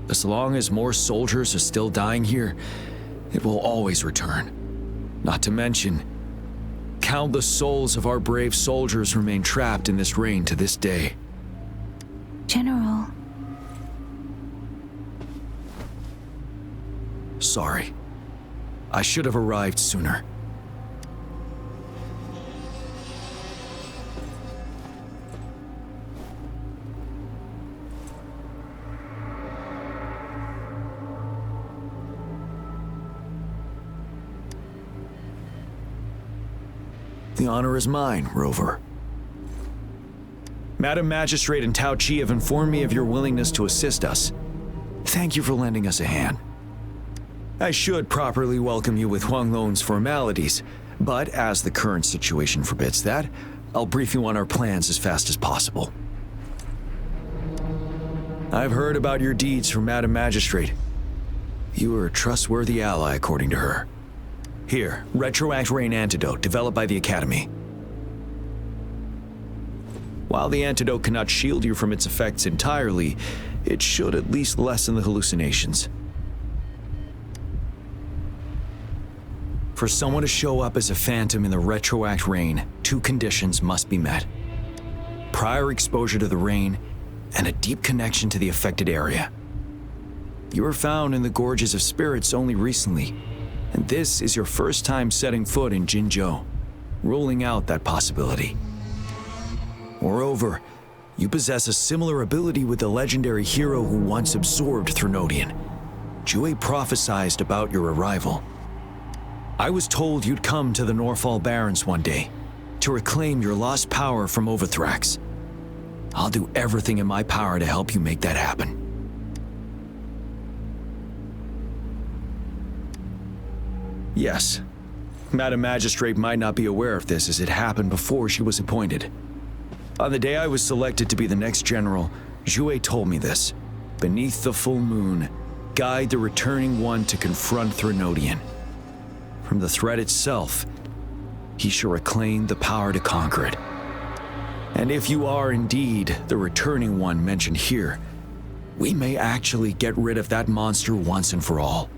As long as more soldiers are still dying here, it will always return. Not to mention, countless souls of our brave soldiers remain trapped in this rain to this day. General. Sorry. I should have arrived sooner. The honor is mine, Rover. Madam Magistrate and Tao Chi have informed me of your willingness to assist us. Thank you for lending us a hand. I should properly welcome you with Huang Lon's formalities, but as the current situation forbids that, I'll brief you on our plans as fast as possible. I've heard about your deeds from Madam Magistrate. You are a trustworthy ally, according to her. Here, Retroact Rain Antidote, developed by the Academy. While the antidote cannot shield you from its effects entirely, it should at least lessen the hallucinations. For someone to show up as a phantom in the Retroact Rain, two conditions must be met. Prior exposure to the rain, and a deep connection to the affected area. You were found in the Gorges of Spirits only recently, and this is your first time setting foot in Jinzhou, ruling out that possibility. Moreover, you possess a similar ability with the legendary hero who once absorbed Threnodian. Jue prophesied about your arrival. I was told you'd come to the Norfall Barrens one day, to reclaim your lost power from Overthrax. I'll do everything in my power to help you make that happen. Yes, Madam Magistrate might not be aware of this as it happened before she was appointed. On the day I was selected to be the next general, Jue told me this. Beneath the full moon, guide the returning one to confront Threnodian. From the threat itself, he shall reclaim the power to conquer it. And if you are indeed the returning one mentioned here, we may actually get rid of that monster once and for all.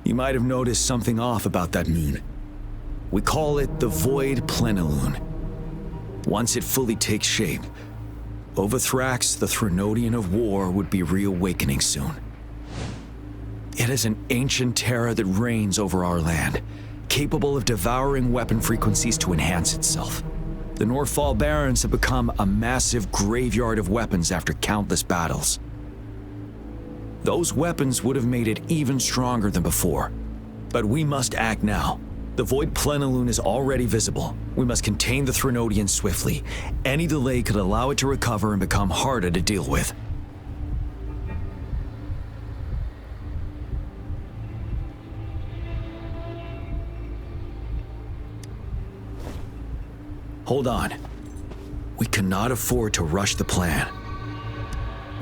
You might have noticed something off about that moon. We call it the Void Plenilune. Once it fully takes shape, Overthrax, the Threnodian of War, would be reawakening soon. It is an ancient terror that reigns over our land, capable of devouring weapon frequencies to enhance itself. The Northfall Barrens have become a massive graveyard of weapons after countless battles. Those weapons would have made it even stronger than before. But we must act now. The Void Plenilune is already visible. We must contain the Threnodian swiftly. Any delay could allow it to recover and become harder to deal with. Hold on. We cannot afford to rush the plan.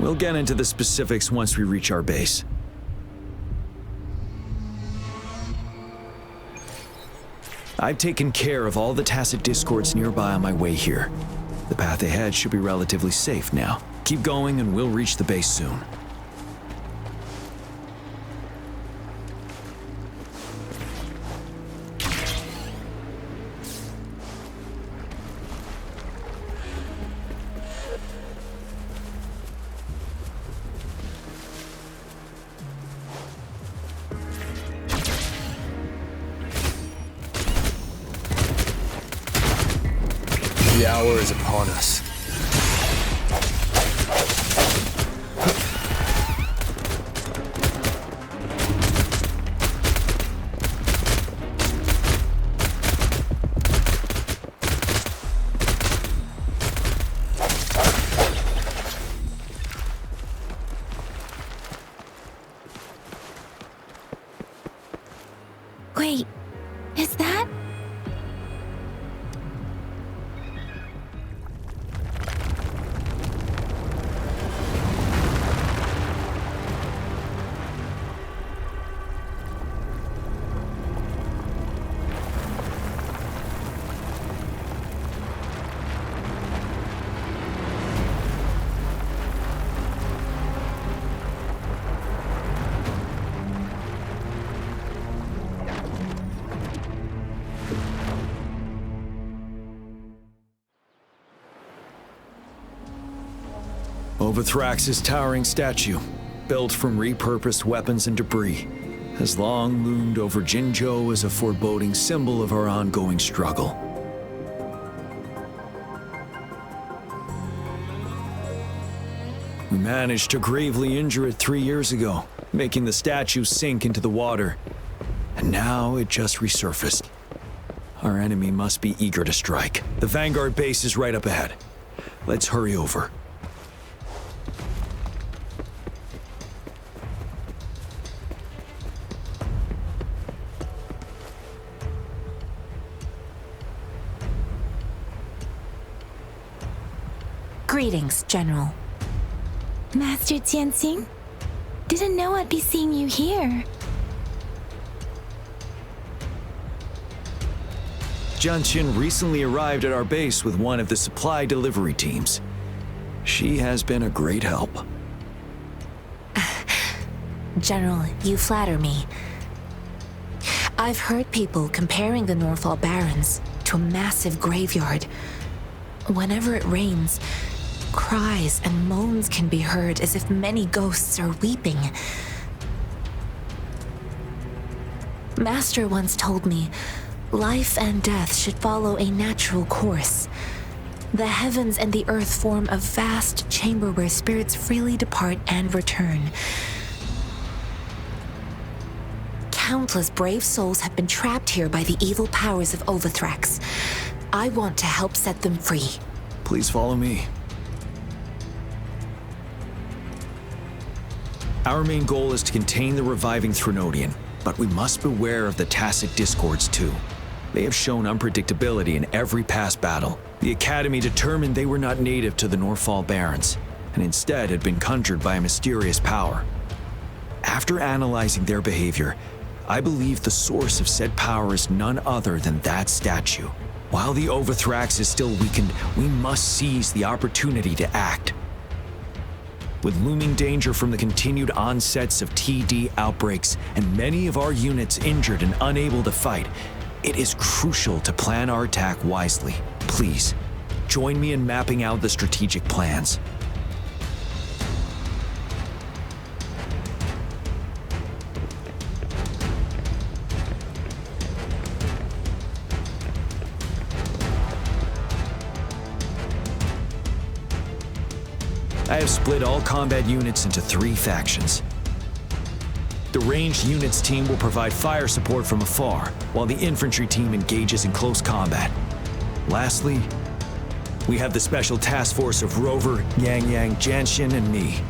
We'll get into the specifics once we reach our base. I've taken care of all the tacit discords nearby on my way here. The path ahead should be relatively safe now. Keep going and we'll reach the base soon. The hour is upon us. Wait, is that? Overthrax's towering statue, built from repurposed weapons and debris, has long loomed over Jinzhou as a foreboding symbol of our ongoing struggle. We managed to gravely injure it 3 years ago, making the statue sink into the water. And now it just resurfaced. Our enemy must be eager to strike. The Vanguard base is right up ahead. Let's hurry over. Greetings, General. Master Jianxing? Didn't know I'd be seeing you here. Jianqin recently arrived at our base with one of the supply delivery teams. She has been a great help. General, you flatter me. I've heard people comparing the Northfall Barrens to a massive graveyard. Whenever it rains, cries and moans can be heard as if many ghosts are weeping. Master once told me, life and death should follow a natural course. The heavens and the earth form a vast chamber where spirits freely depart and return. Countless brave souls have been trapped here by the evil powers of Overthrax. I want to help set them free. Please follow me. Our main goal is to contain the reviving Threnodian, but we must beware of the tacit discords too. They have shown unpredictability in every past battle. The Academy determined they were not native to the Northfall Barrens, and instead had been conjured by a mysterious power. After analyzing their behavior, I believe the source of said power is none other than that statue. While the Overthrax is still weakened, we must seize the opportunity to act. With looming danger from the continued onsets of TD outbreaks and many of our units injured and unable to fight, it is crucial to plan our attack wisely. Please, join me in mapping out the strategic plans. I have split all combat units into 3 factions. The ranged units team will provide fire support from afar, while the infantry team engages in close combat. Lastly, we have the special task force of Rover, Yang Yang, Janshin, and me.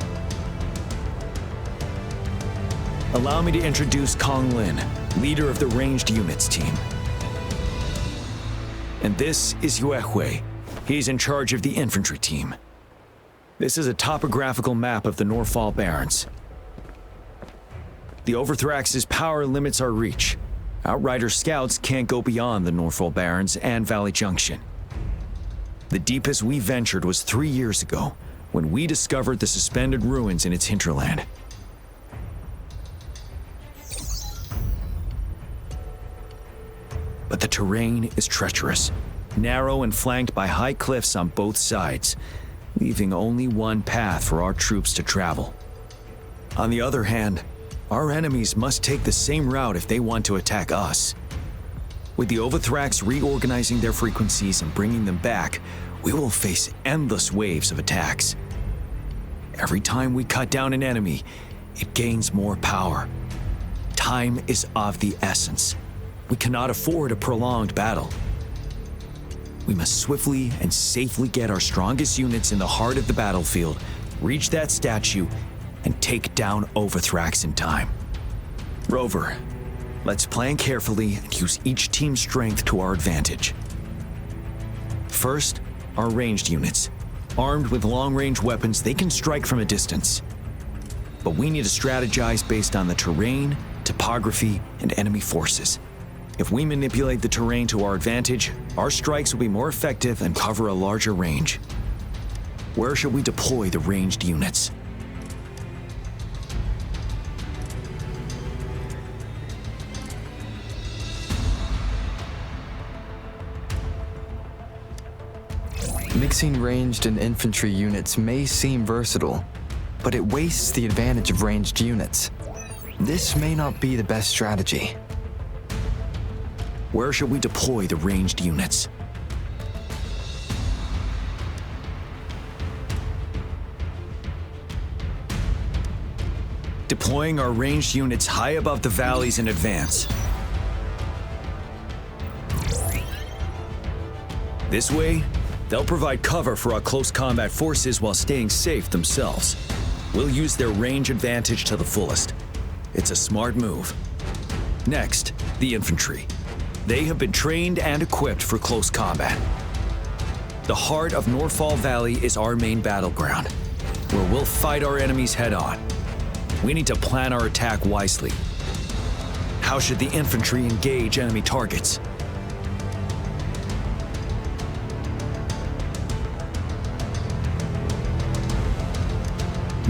Allow me to introduce Kong Lin, leader of the ranged units team. And this is Yue Hui. He's in charge of the infantry team. This is a topographical map of the Norfall Barrens. The Overthrax's power limits our reach. Outrider scouts can't go beyond the Norfall Barrens and Valley Junction. The deepest we ventured was 3 years ago, when we discovered the suspended ruins in its hinterland. But the terrain is treacherous, narrow and flanked by high cliffs on both sides, leaving only one path for our troops to travel. On the other hand, our enemies must take the same route if they want to attack us. With the Overthrax reorganizing their frequencies and bringing them back, we will face endless waves of attacks. Every time we cut down an enemy, it gains more power. Time is of the essence. We cannot afford a prolonged battle. We must swiftly and safely get our strongest units in the heart of the battlefield, reach that statue, and take down Overthrax in time. Rover, let's plan carefully and use each team's strength to our advantage. First, our ranged units. Armed with long-range weapons, they can strike from a distance. But we need to strategize based on the terrain, topography, and enemy forces. If we manipulate the terrain to our advantage, our strikes will be more effective and cover a larger range. Where should we deploy the ranged units? Mixing ranged and infantry units may seem versatile, but it wastes the advantage of ranged units. This may not be the best strategy. Where should we deploy the ranged units? Deploying our ranged units high above the valleys in advance. This way, they'll provide cover for our close combat forces while staying safe themselves. We'll use their range advantage to the fullest. It's a smart move. Next, the infantry. They have been trained and equipped for close combat. The heart of Norfall Valley is our main battleground, where we'll fight our enemies head-on. We need to plan our attack wisely. How should the infantry engage enemy targets?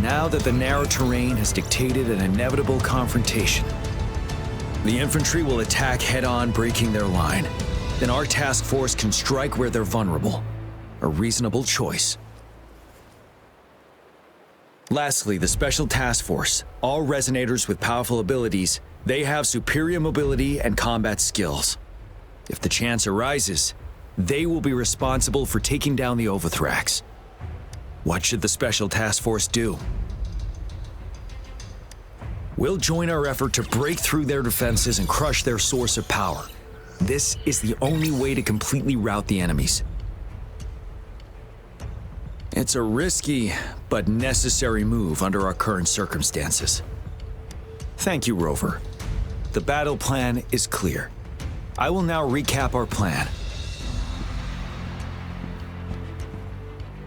Now that the narrow terrain has dictated an inevitable confrontation, the infantry will attack head-on, breaking their line. Then our task force can strike where they're vulnerable. A reasonable choice. Lastly, the Special Task Force. All resonators with powerful abilities, they have superior mobility and combat skills. If the chance arises, they will be responsible for taking down the Overthrax. What should the Special Task Force do? We'll join our effort to break through their defenses and crush their source of power. This is the only way to completely rout the enemies. It's a risky but necessary move under our current circumstances. Thank you, Rover. The battle plan is clear. I will now recap our plan.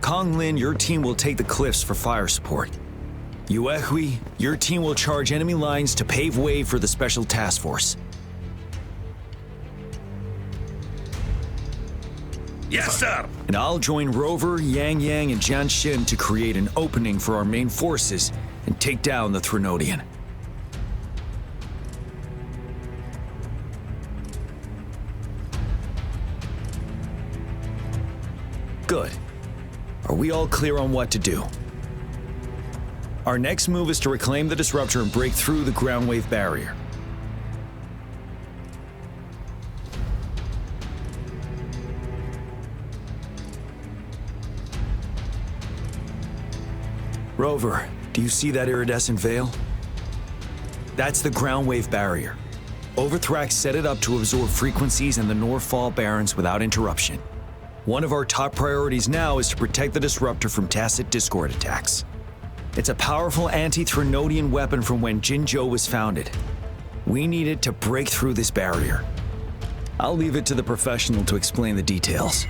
Kong Lin, your team will take the cliffs for fire support. Uehui, your team will charge enemy lines to pave way for the Special Task Force. Yes, sir! And I'll join Rover, Yang Yang, and Jian Xin to create an opening for our main forces and take down the Threnodian. Good. Are we all clear on what to do? Our next move is to reclaim the disruptor and break through the ground wave barrier. Rover, do you see that iridescent veil? That's the ground wave barrier. Overthrax set it up to absorb frequencies in the Northfall Barrens without interruption. One of our top priorities now is to protect the disruptor from tacit discord attacks. It's a powerful anti-Threnodian weapon from when Jinzhou was founded. We need it to break through this barrier. I'll leave it to the professional to explain the details.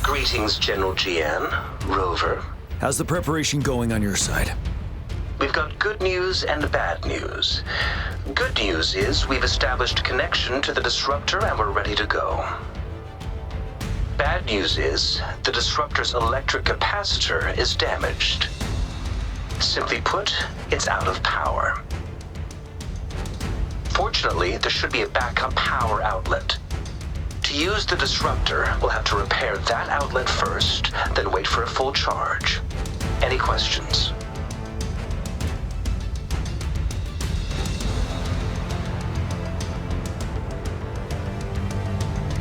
Greetings, General Jian, Rover. How's the preparation going on your side? We've got good news and bad news. Good news is we've established a connection to the disruptor and we're ready to go. Bad news is the disruptor's electric capacitor is damaged. Simply put, it's out of power. Fortunately, there should be a backup power outlet. To use the disruptor, we'll have to repair that outlet first, then wait for a full charge. Any questions?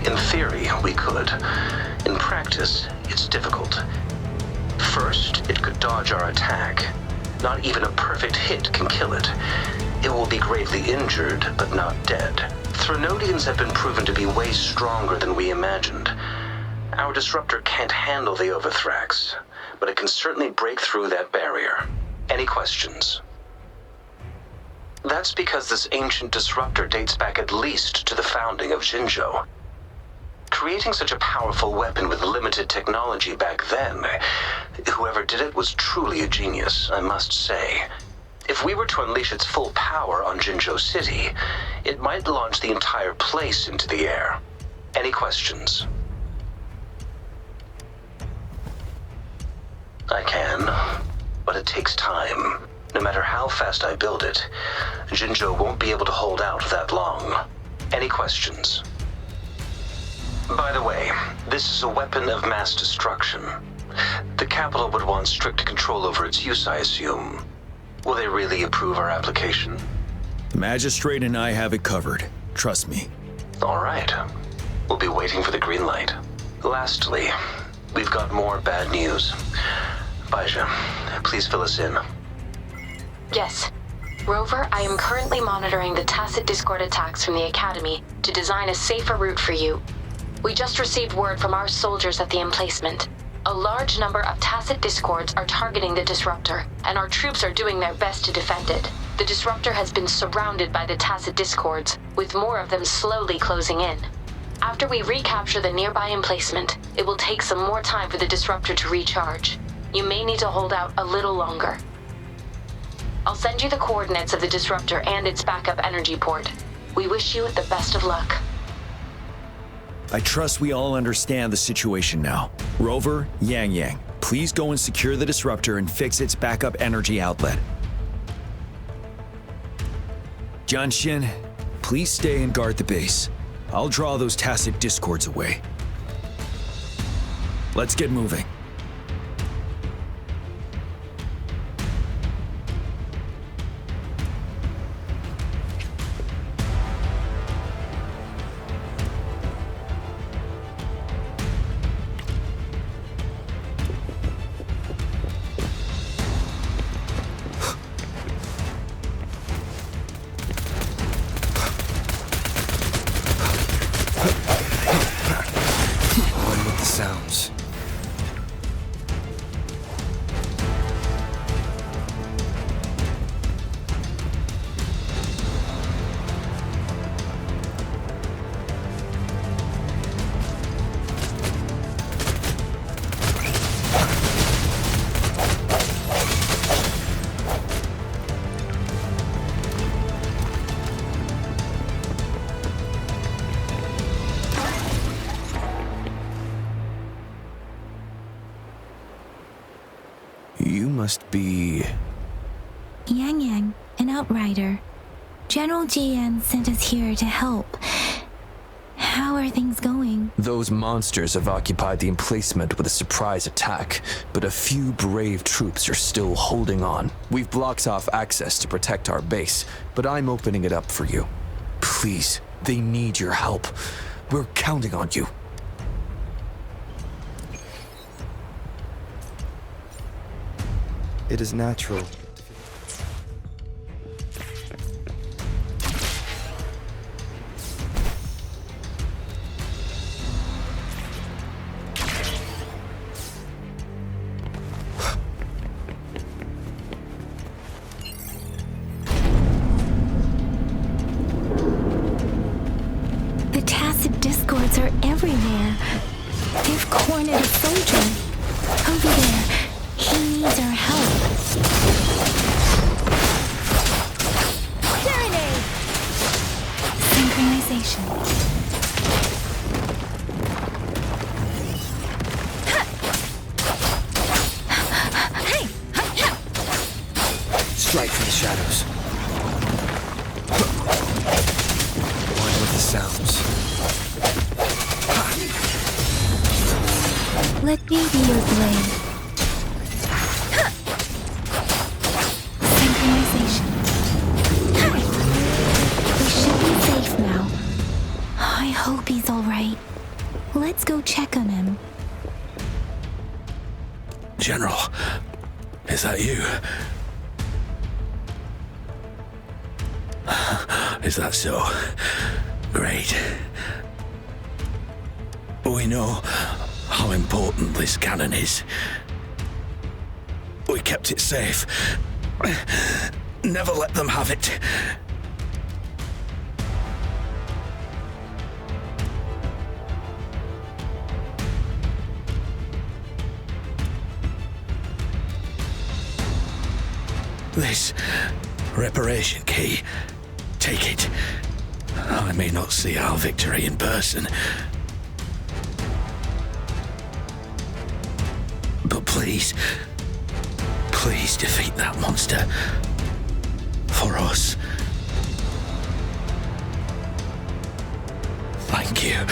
In theory, we could. In practice, it's difficult. First, it could dodge our attack. Not even a perfect hit can kill it. It will be gravely injured, but not dead. Threnodians have been proven to be way stronger than we imagined. Our disruptor can't handle the Overthrax, but it can certainly break through that barrier. Any questions? That's because this ancient disruptor dates back at least to the founding of Jinzhou. Creating such a powerful weapon with limited technology back then, whoever did it was truly a genius, I must say. If we were to unleash its full power on Jinzhou City, it might launch the entire place into the air. Any questions? I can, but it takes time. No matter how fast I build it, Jinzhou won't be able to hold out that long. Any questions? By the way, this is a weapon of mass destruction. The capital would want strict control over its use, I assume. Will they really approve our application? The magistrate and I have it covered. Trust me. All right. We'll be waiting for the green light. Lastly, we've got more bad news. Baija, please fill us in. Yes. Rover, I am currently monitoring the tacit discord attacks from the Academy to design a safer route for you. We just received word from our soldiers at the emplacement. A large number of tacit discords are targeting the disruptor, and our troops are doing their best to defend it. The disruptor has been surrounded by the tacit discords, with more of them slowly closing in. After we recapture the nearby emplacement, it will take some more time for the disruptor to recharge. You may need to hold out a little longer. I'll send you the coordinates of the disruptor and its backup energy port. We wish you the best of luck. I trust we all understand the situation now. Rover, Yang Yang, please go and secure the disruptor and fix its backup energy outlet. Jian Xin, please stay and guard the base. I'll draw those tacit discords away. Let's get moving. Sounds. You must be... Yang Yang, an outrider. General Jian sent us here to help. How are things going? Those monsters have occupied the emplacement with a surprise attack, but a few brave troops are still holding on. We've blocked off access to protect our base, but I'm opening it up for you. Please, they need your help. We're counting on you. It is natural. The tacit discords are everywhere. They've cornered a soldier. Over there. He needs our help. Serenade! Synchronization. Strike from the shadows. One with the sounds. Let me be your blade. Synchronization. We should be safe now. I hope he's alright. Let's go check on him. General, is that you? Is that so? Great. We know how important this cannon is. We kept it safe. Never let them have it. This reparation key, take it. I may not see our victory in person, but please defeat that monster. For us. Thank you.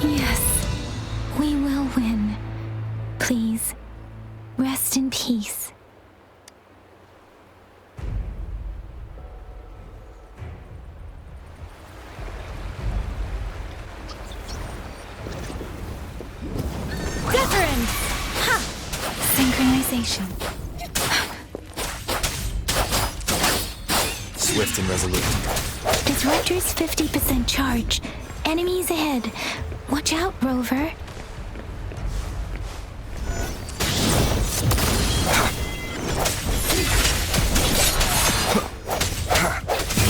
Yes, we will win. Please, rest in peace. Wuthering! Ha! Synchronization. Swift and resolute. Disruptor's 50% charge. Enemies ahead. Watch out, Rover.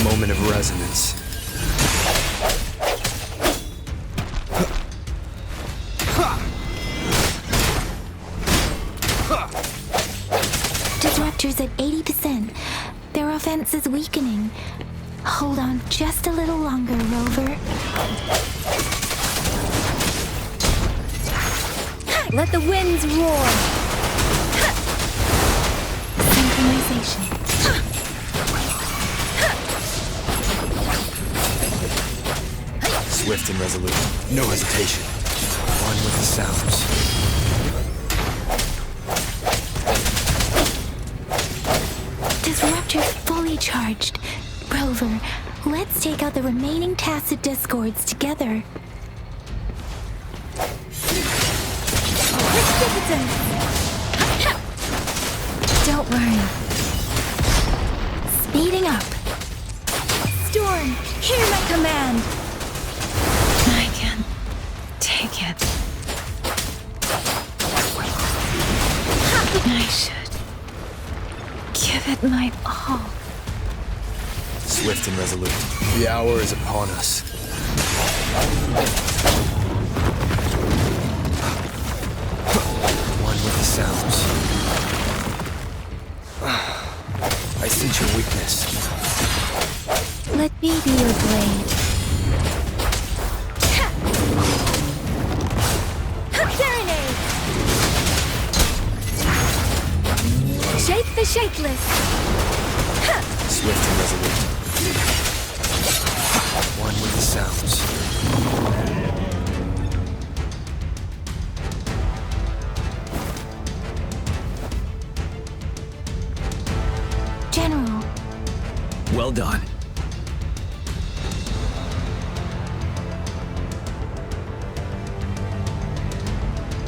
Moment of resonance. Disruptor's at 80%. Their offense is weakening. Hold on just a little longer, Rover. Let the winds roar! Synchronization. Swift and resolute. No hesitation. One with the sounds. Disruptor's fully charged. Rover, let's take out the remaining tacit discords together. Don't worry. Speeding up. Storm, hear my command! I can't take it. I should give it my all. Swift and resolute. The hour is upon us. One with the sounds. sense your weakness. Let me be your blade. Serenade! Shake the shakeless! Swift and resolute. One with the sounds. General. Well done.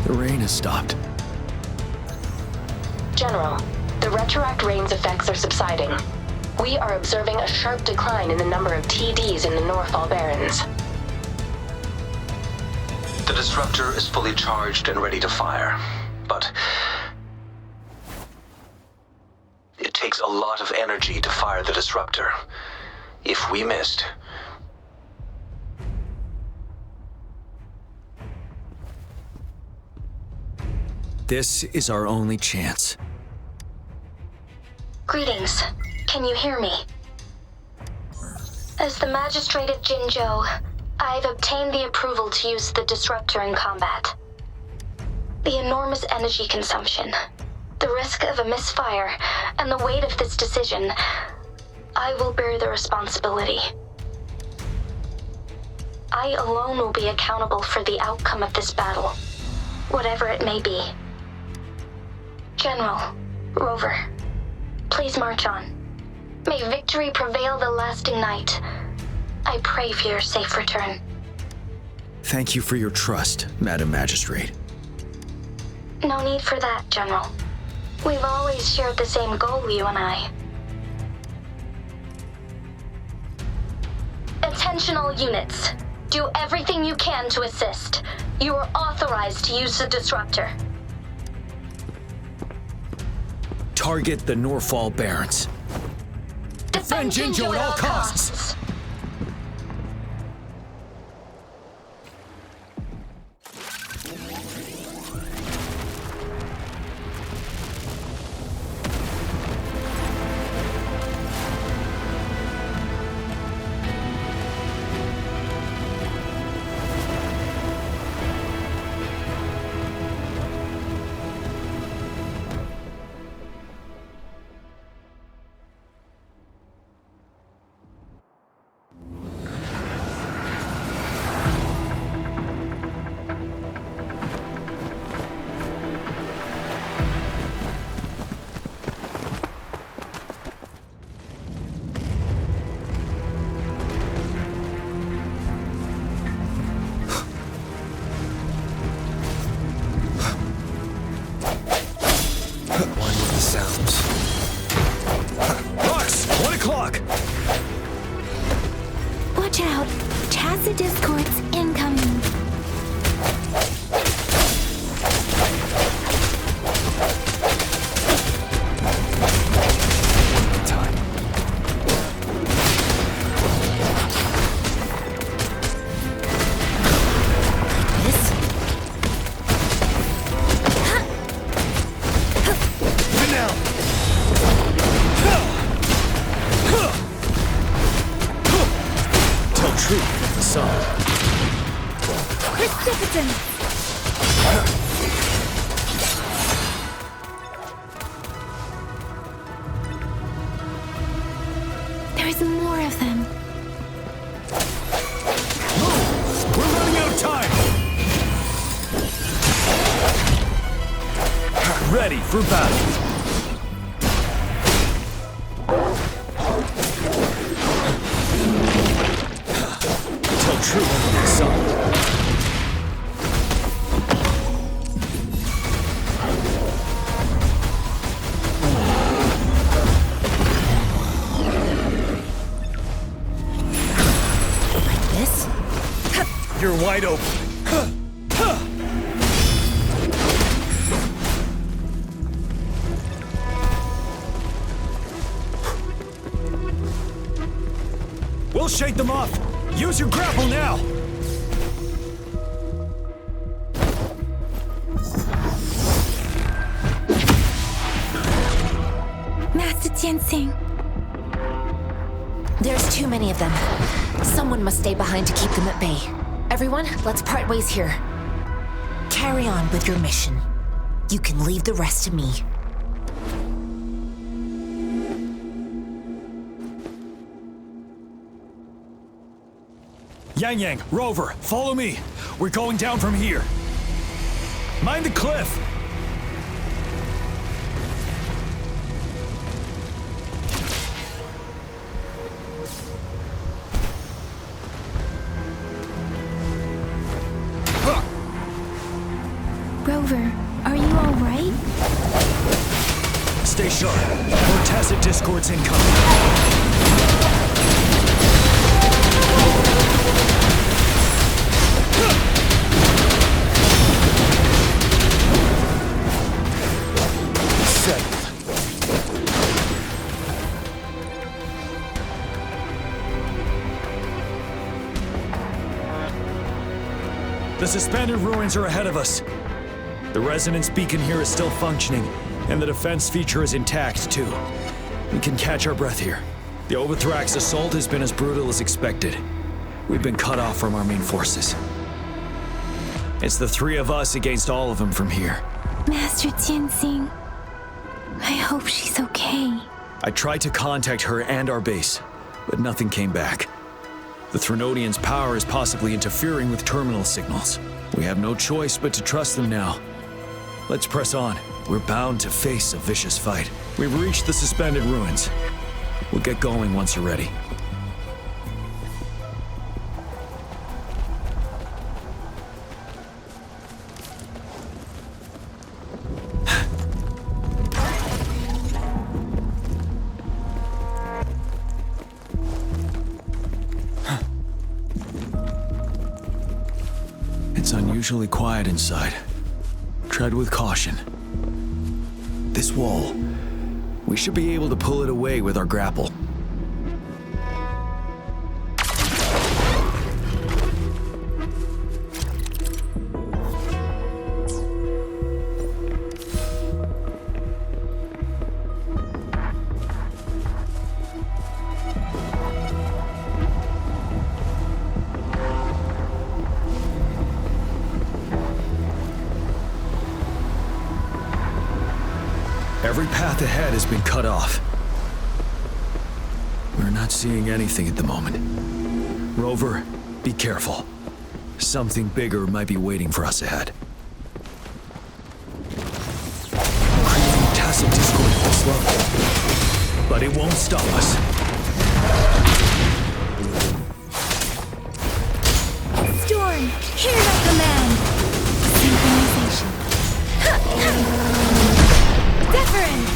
The rain has stopped. General, the retroact rain's effects are subsiding. We are observing a sharp decline in the number of TDs in the Northall Barrens. The disruptor is fully charged and ready to fire, but it takes a lot of energy to fire the disruptor. If we missed, This is our only chance. Greetings. Can you hear me? As the Magistrate of Jinzhou, I've obtained the approval to use the disruptor in combat. The enormous energy consumption, the risk of a misfire, and the weight of this decision, I will bear the responsibility. I alone will be accountable for the outcome of this battle, whatever it may be. General, Rover, please march on. May victory prevail the lasting night. I pray for your safe return. Thank you for your trust, Madam Magistrate. No need for that, General. We've always shared the same goal, you and I. Attention all units. Do everything you can to assist. You are authorized to use the disruptor. Target the Northall Barrens. Defend Jinzhou at all costs! Watch out! Tacit discords incoming. There's more of them. Move! We're running out of time! Ready for battle. Tell true under the sun. You're wide open. We'll shake them off. Use your grapple now. Master Jinsing, There's too many of them. Someone must stay behind to keep them at bay. Everyone, let's part ways here. Carry on with your mission. You can leave the rest to me. Yang Yang, Rover, follow me. We're going down from here. Mind the cliff. Rover, are you all right? Stay sharp. More tacit discords incoming. The suspended ruins are ahead of us. The resonance beacon here is still functioning, and the defense feature is intact, too. We can catch our breath here. The Overthrax assault has been as brutal as expected. We've been cut off from our main forces. It's the three of us against all of them from here. Master Tianxing, I hope she's okay. I tried to contact her and our base, but nothing came back. The Threnodians' power is possibly interfering with terminal signals. We have no choice but to trust them now. Let's press on. We're bound to face a vicious fight. We've reached the suspended ruins. We'll get going once you're ready. It's unusually quiet inside. Tread with caution. This wall, we should be able to pull it away with our grapple. Every path ahead has been cut off. We're not seeing anything at the moment. Rover, be careful. Something bigger might be waiting for us ahead. Creating tacit discord slow, but it won't stop us. Storm, hear my command! Synchronization. Deference!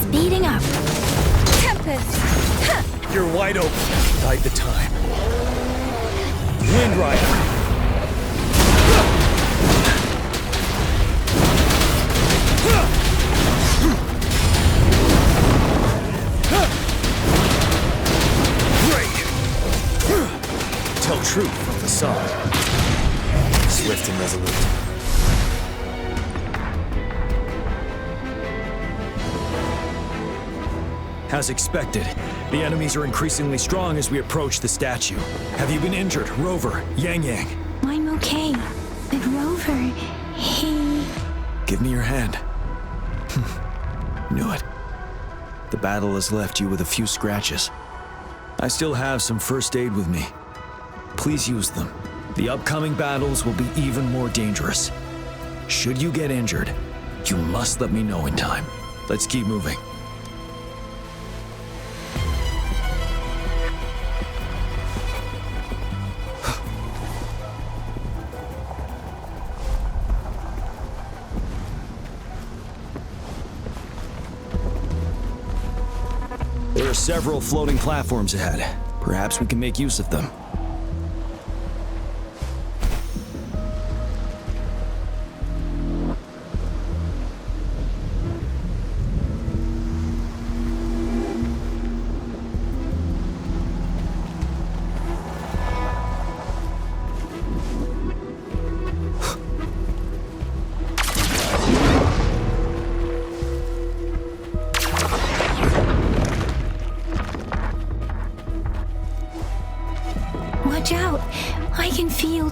Speeding up. Tempest! You're wide open. Bide the time. Wind Rider. Great! Tell truth from the song. Swift and resolute. As expected, the enemies are increasingly strong as we approach the statue. Have you been injured, Rover, Yang Yang? I'm okay, but Rover, he... Give me your hand. Knew it. The battle has left you with a few scratches. I still have some first aid with me. Please use them. The upcoming battles will be even more dangerous. Should you get injured, you must let me know in time. Let's keep moving. There are several floating platforms ahead. Perhaps we can make use of them.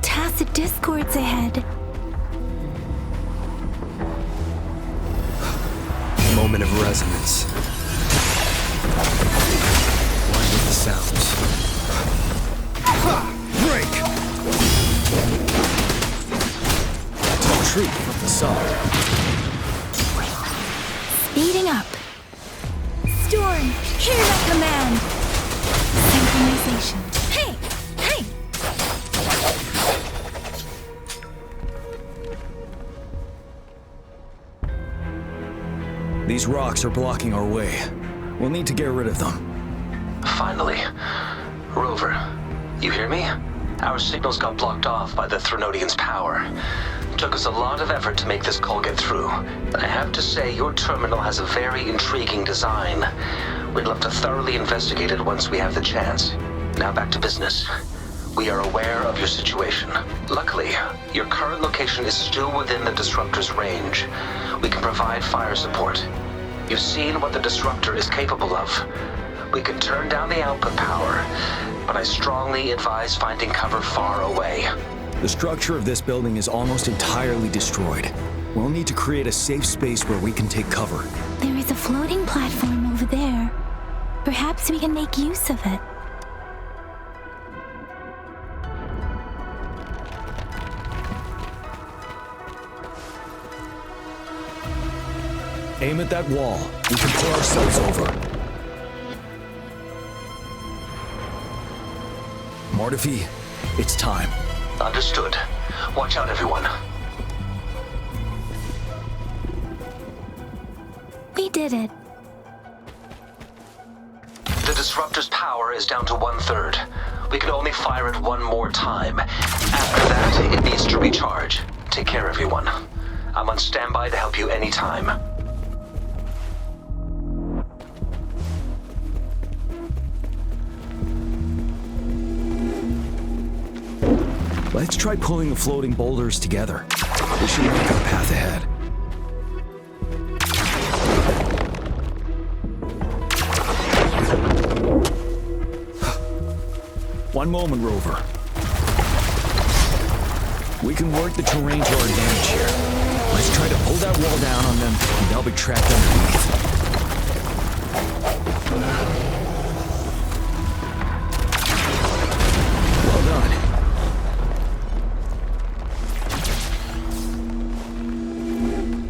tacit discords ahead. Moment of resonance. One with the sounds. Break! Tell truth from the side. Speeding up. Storm, hear that command. Synchronization. Hey! Hey! These rocks are blocking our way. We'll need to get rid of them. Finally. Rover, you hear me? Our signals got blocked off by the Threnodian's power. Took us a lot of effort to make this call get through. I have to say, your terminal has a very intriguing design. We'd love to thoroughly investigate it once we have the chance. Now back to business. We are aware of your situation. Luckily, your current location is still within the Disruptor's range. We can provide fire support. You've seen what the Disruptor is capable of. We can turn down the output power, but I strongly advise finding cover far away. The structure of this building is almost entirely destroyed. We'll need to create a safe space where we can take cover. There is a floating platform over there. Perhaps we can make use of it. Aim at that wall. We can pull ourselves over. Mortefi, it's time. Understood. Watch out, everyone. We did it. The Disruptor's power is down to 1/3. We can only fire it one more time. After that, it needs to recharge. Take care, everyone. I'm on standby to help you anytime. Let's try pulling the floating boulders together. This should make our path ahead. One moment, Rover. We can work the terrain to our advantage here. Let's try to pull that wall down on them, and they'll be trapped underneath. Well done.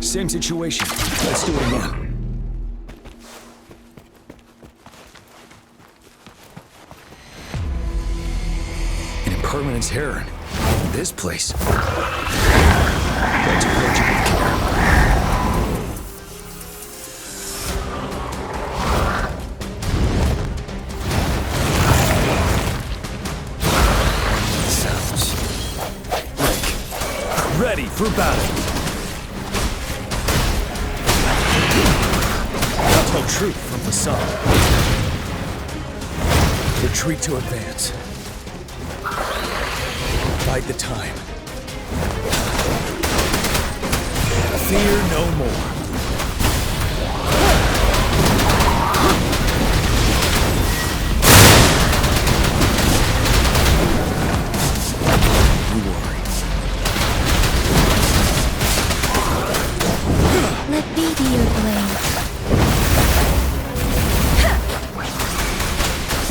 Same situation. Let's do it again. An impermanence heron. This place. Let's approach it with care. Sounds. Break. Ready for battle. Tell truth from the sun. Retreat to advance. Bide the time. Fear no more. You worry. Let me be your blade.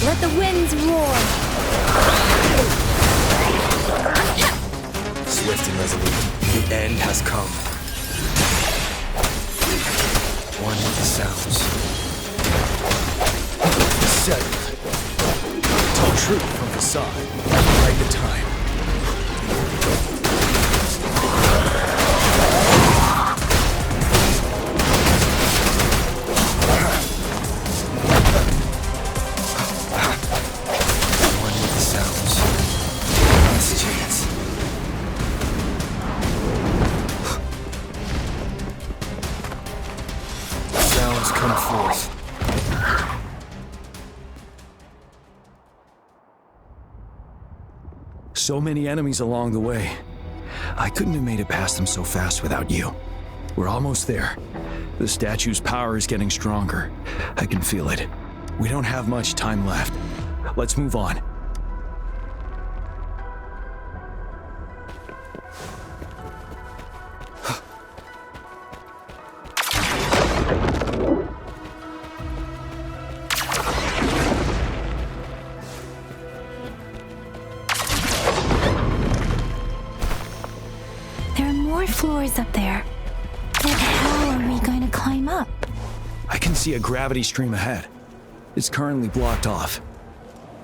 Let the winds roar. Swift and resolute. The end has come. One with the sounds. Settled. Tell truth from the side. Bide the time. One with the sounds. Last chance. Sounds come forth. So many enemies along the way. I couldn't have made it past them so fast without you. We're almost there. The statue's power is getting stronger. I can feel it. We don't have much time left. Let's move on. There are more floors up there. But how are we going to climb up? I can see a gravity stream ahead. It's currently blocked off.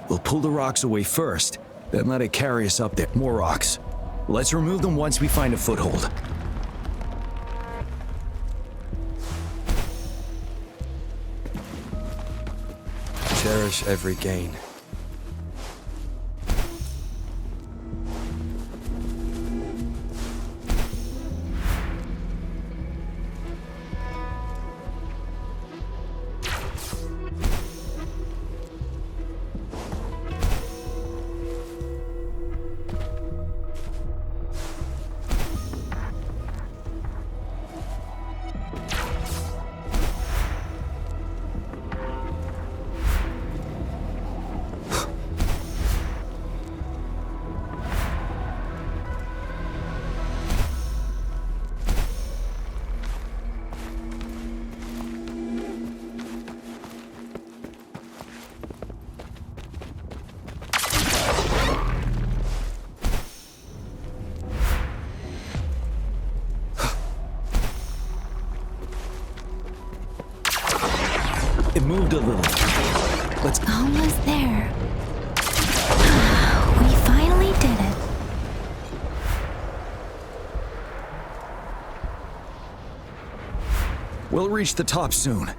We'll pull the rocks away first, then let it carry us up there. More rocks. Let's remove them once we find a foothold. Cherish every gain. It moved a little. Let's... Almost there. We finally did it. We'll reach the top soon.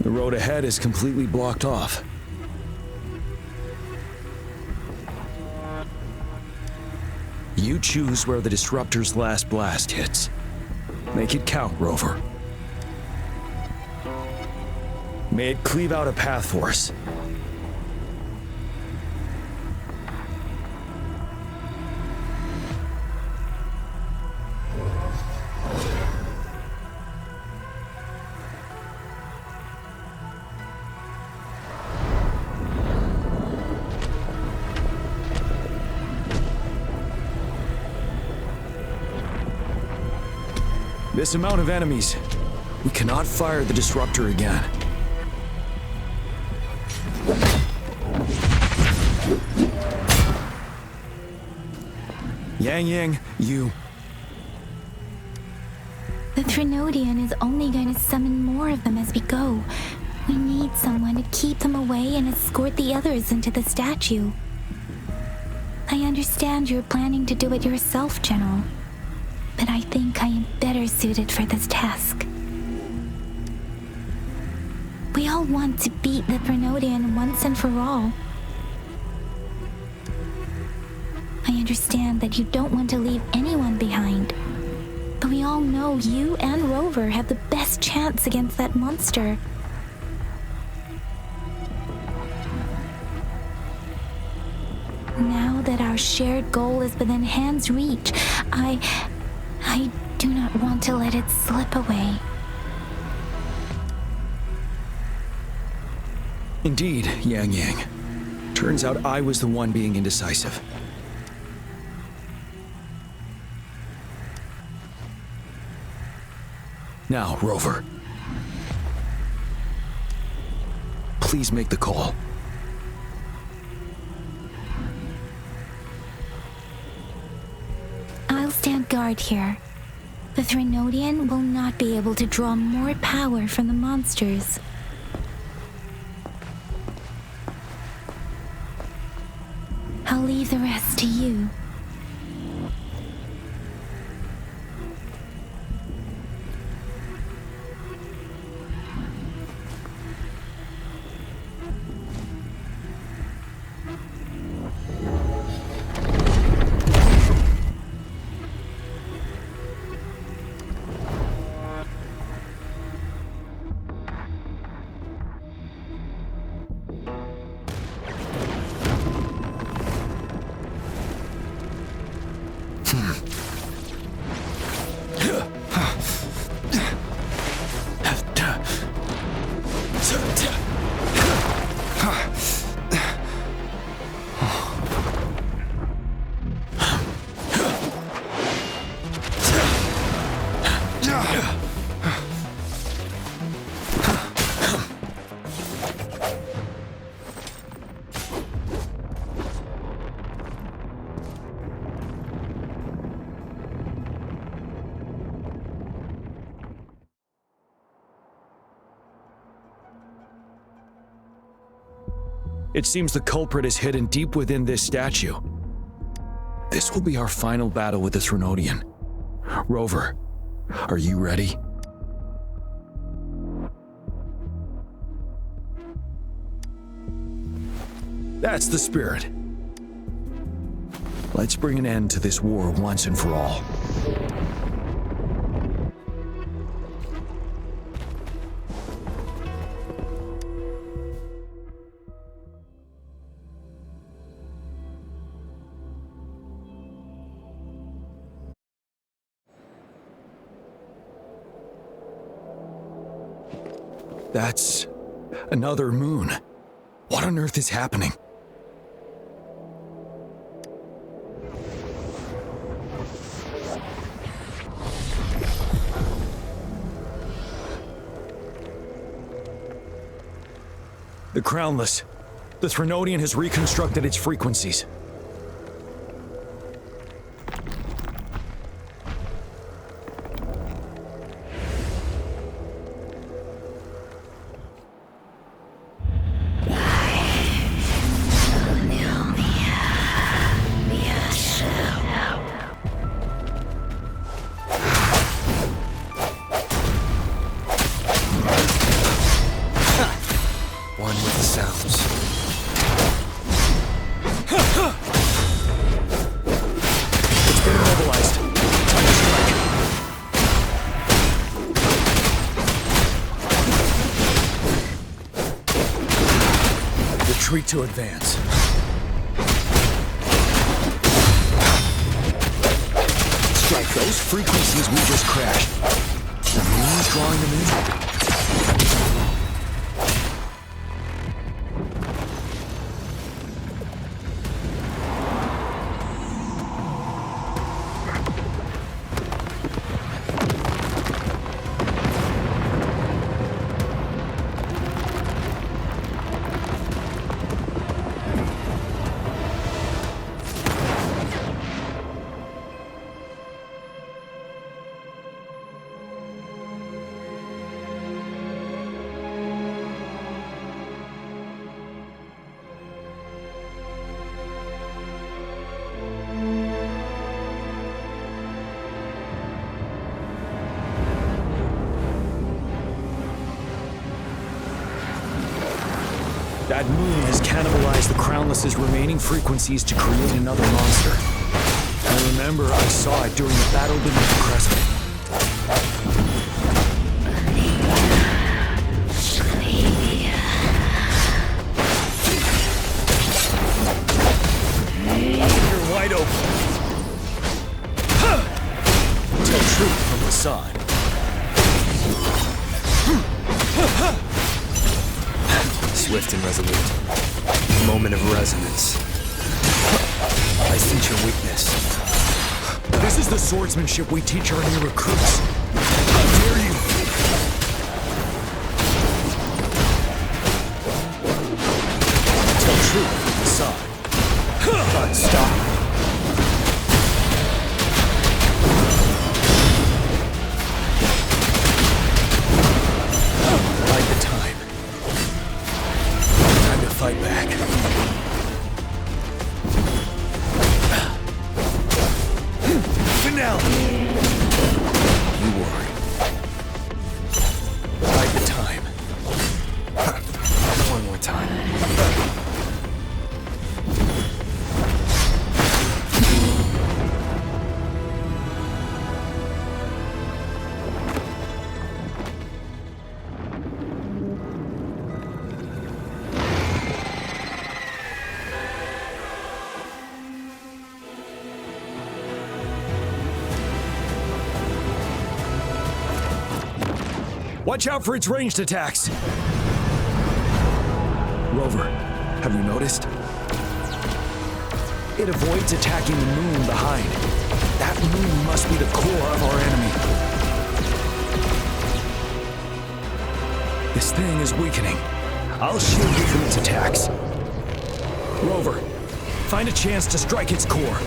The road ahead is completely blocked off. You choose where the disruptor's last blast hits. Make it count, Rover. May it cleave out a path for us. This amount of enemies. We cannot fire the disruptor again. Yang, you... The Threnodian is only going to summon more of them as we go. We need someone to keep them away and escort the others into the statue. I understand you're planning to do it yourself, General. But I think I am better suited for this task. We all want to beat the Threnodian once and for all. I understand that you don't want to leave anyone behind. But we all know you and Rover have the best chance against that monster. Now that our shared goal is within hand's reach, I do not want to let it slip away. Indeed, Yang. Turns out I was the one being indecisive. Now, Rover. Please make the call. I'll stand guard here. The Threnodian will not be able to draw more power from the monsters. I'll leave the rest to you. It seems the culprit is hidden deep within this statue. This will be our final battle with the Threnodian. Rover, are you ready? That's the spirit. Let's bring an end to this war once and for all. That's another moon. What on earth is happening? The Crownless. The Threnodian has reconstructed its frequencies. One with the sounds. It's been immobilized. Time to strike. Retreat to advance. Strike those frequencies we just crashed. The moon's drawing them in. That moon has cannibalized the Crownless's remaining frequencies to create another monster. I remember I saw it during the battle beneath the crescent. You're wide open. Tell truth from the side. Swift and resolute. Moment of resonance. I sense your weakness. This is the swordsmanship we teach our new recruits. How dare you! Tell truth from the side. God, stop. Fight back. Finale! You worry. Bide the time. One more time. Watch out for its ranged attacks! Rover, have you noticed? It avoids attacking the moon behind. That moon must be the core of our enemy. This thing is weakening. I'll shield you from its attacks. Rover, find a chance to strike its core.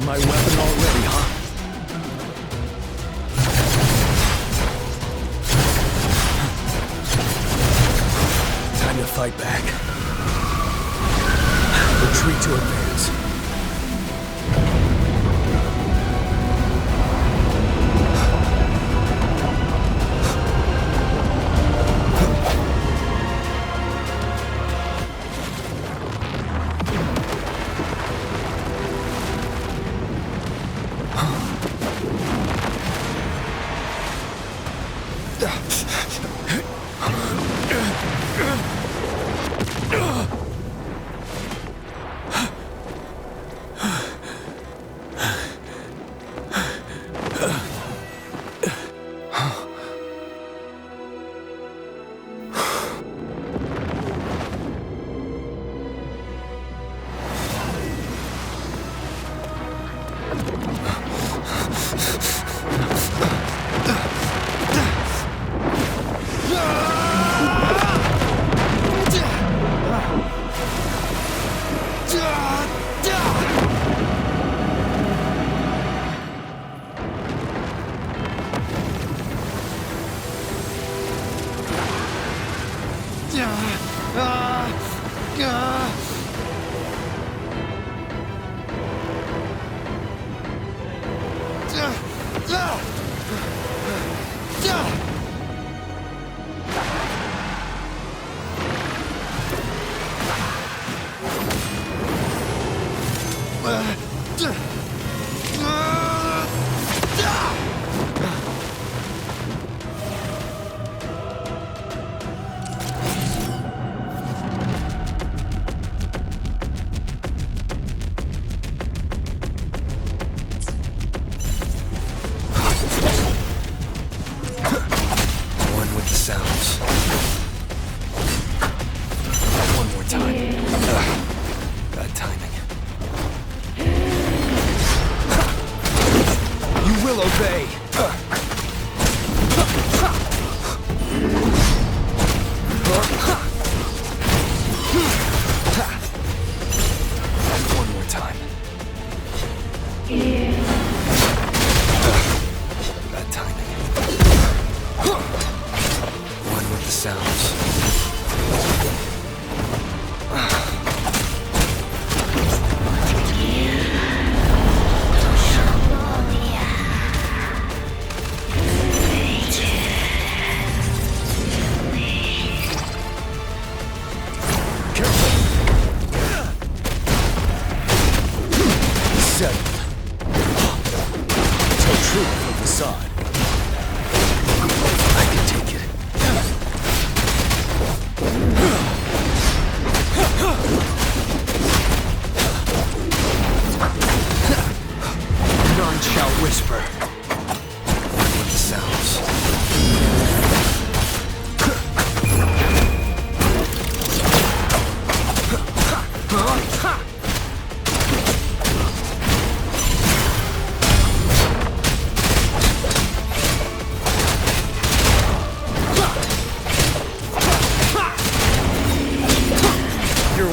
my weapon already, huh? Time to fight back. Retreat to advance.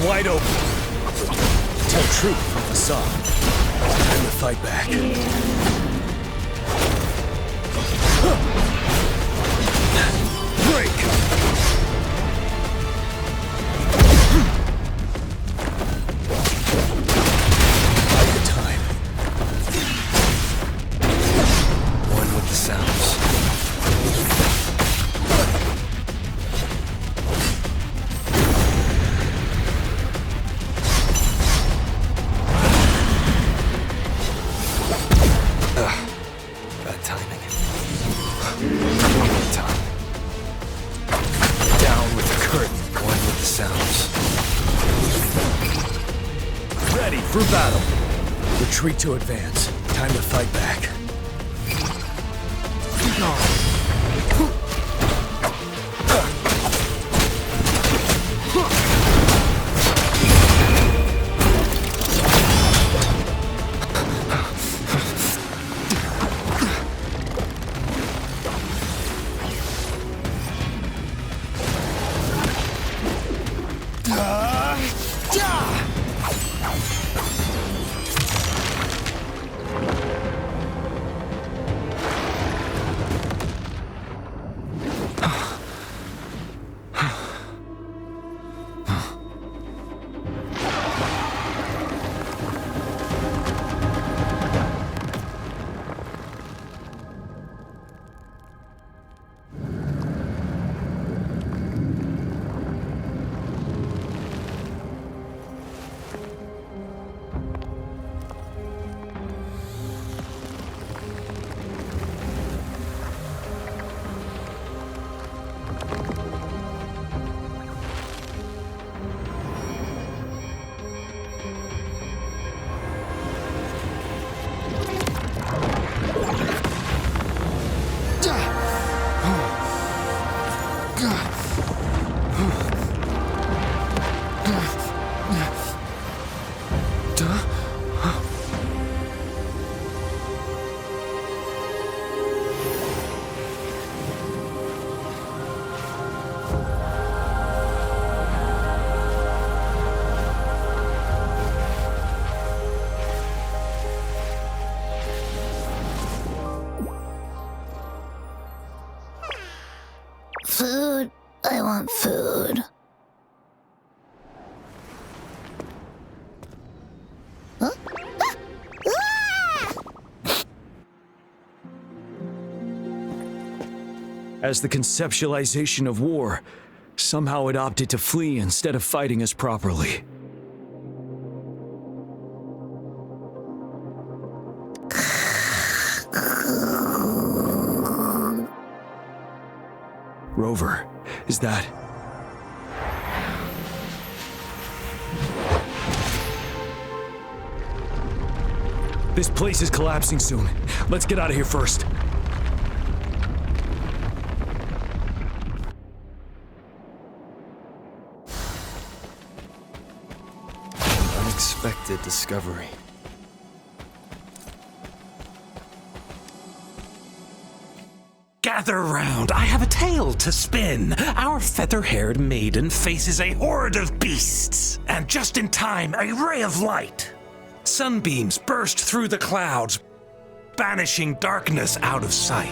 Wide open. Tell truth from facade. Time to fight back. Break! Bide the time. One with the sounds. For battle. Retreat to advance. Time to fight back. want food. Huh? As the conceptualization of war, somehow it opted to flee instead of fighting us properly. Rover, is that... This place is collapsing soon. Let's get out of here first. An unexpected discovery. Gather round, I have a tale to spin. Our feather-haired maiden faces a horde of beasts. And just in time, a ray of light. Sunbeams burst through the clouds, banishing darkness out of sight.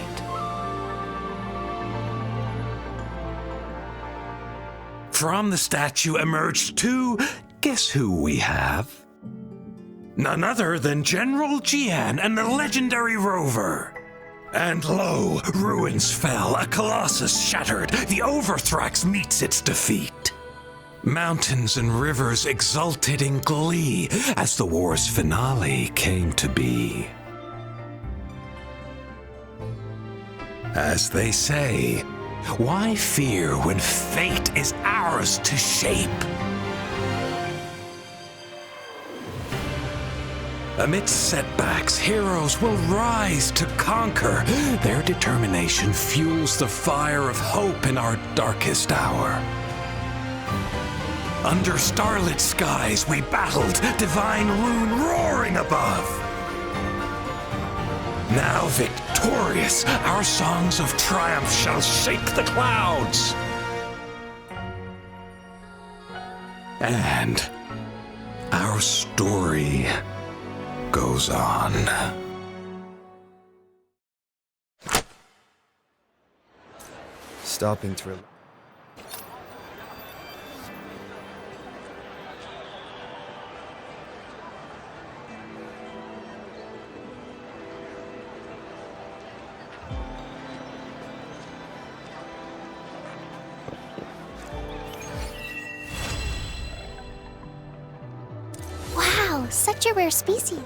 From the statue emerged two, guess who we have? None other than General Jian and the legendary Rover. And lo, ruins fell, a colossus shattered, the Overthrax meets its defeat. Mountains and rivers exulted in glee as the war's finale came to be. As they say, why fear when fate is ours to shape? Amidst setbacks, heroes will rise to conquer. Their determination fuels the fire of hope in our darkest hour. Under starlit skies we battled, divine rune roaring above. Now victorious, our songs of triumph shall shake the clouds. And our story goes on. Stopping to... Wow, such a rare species.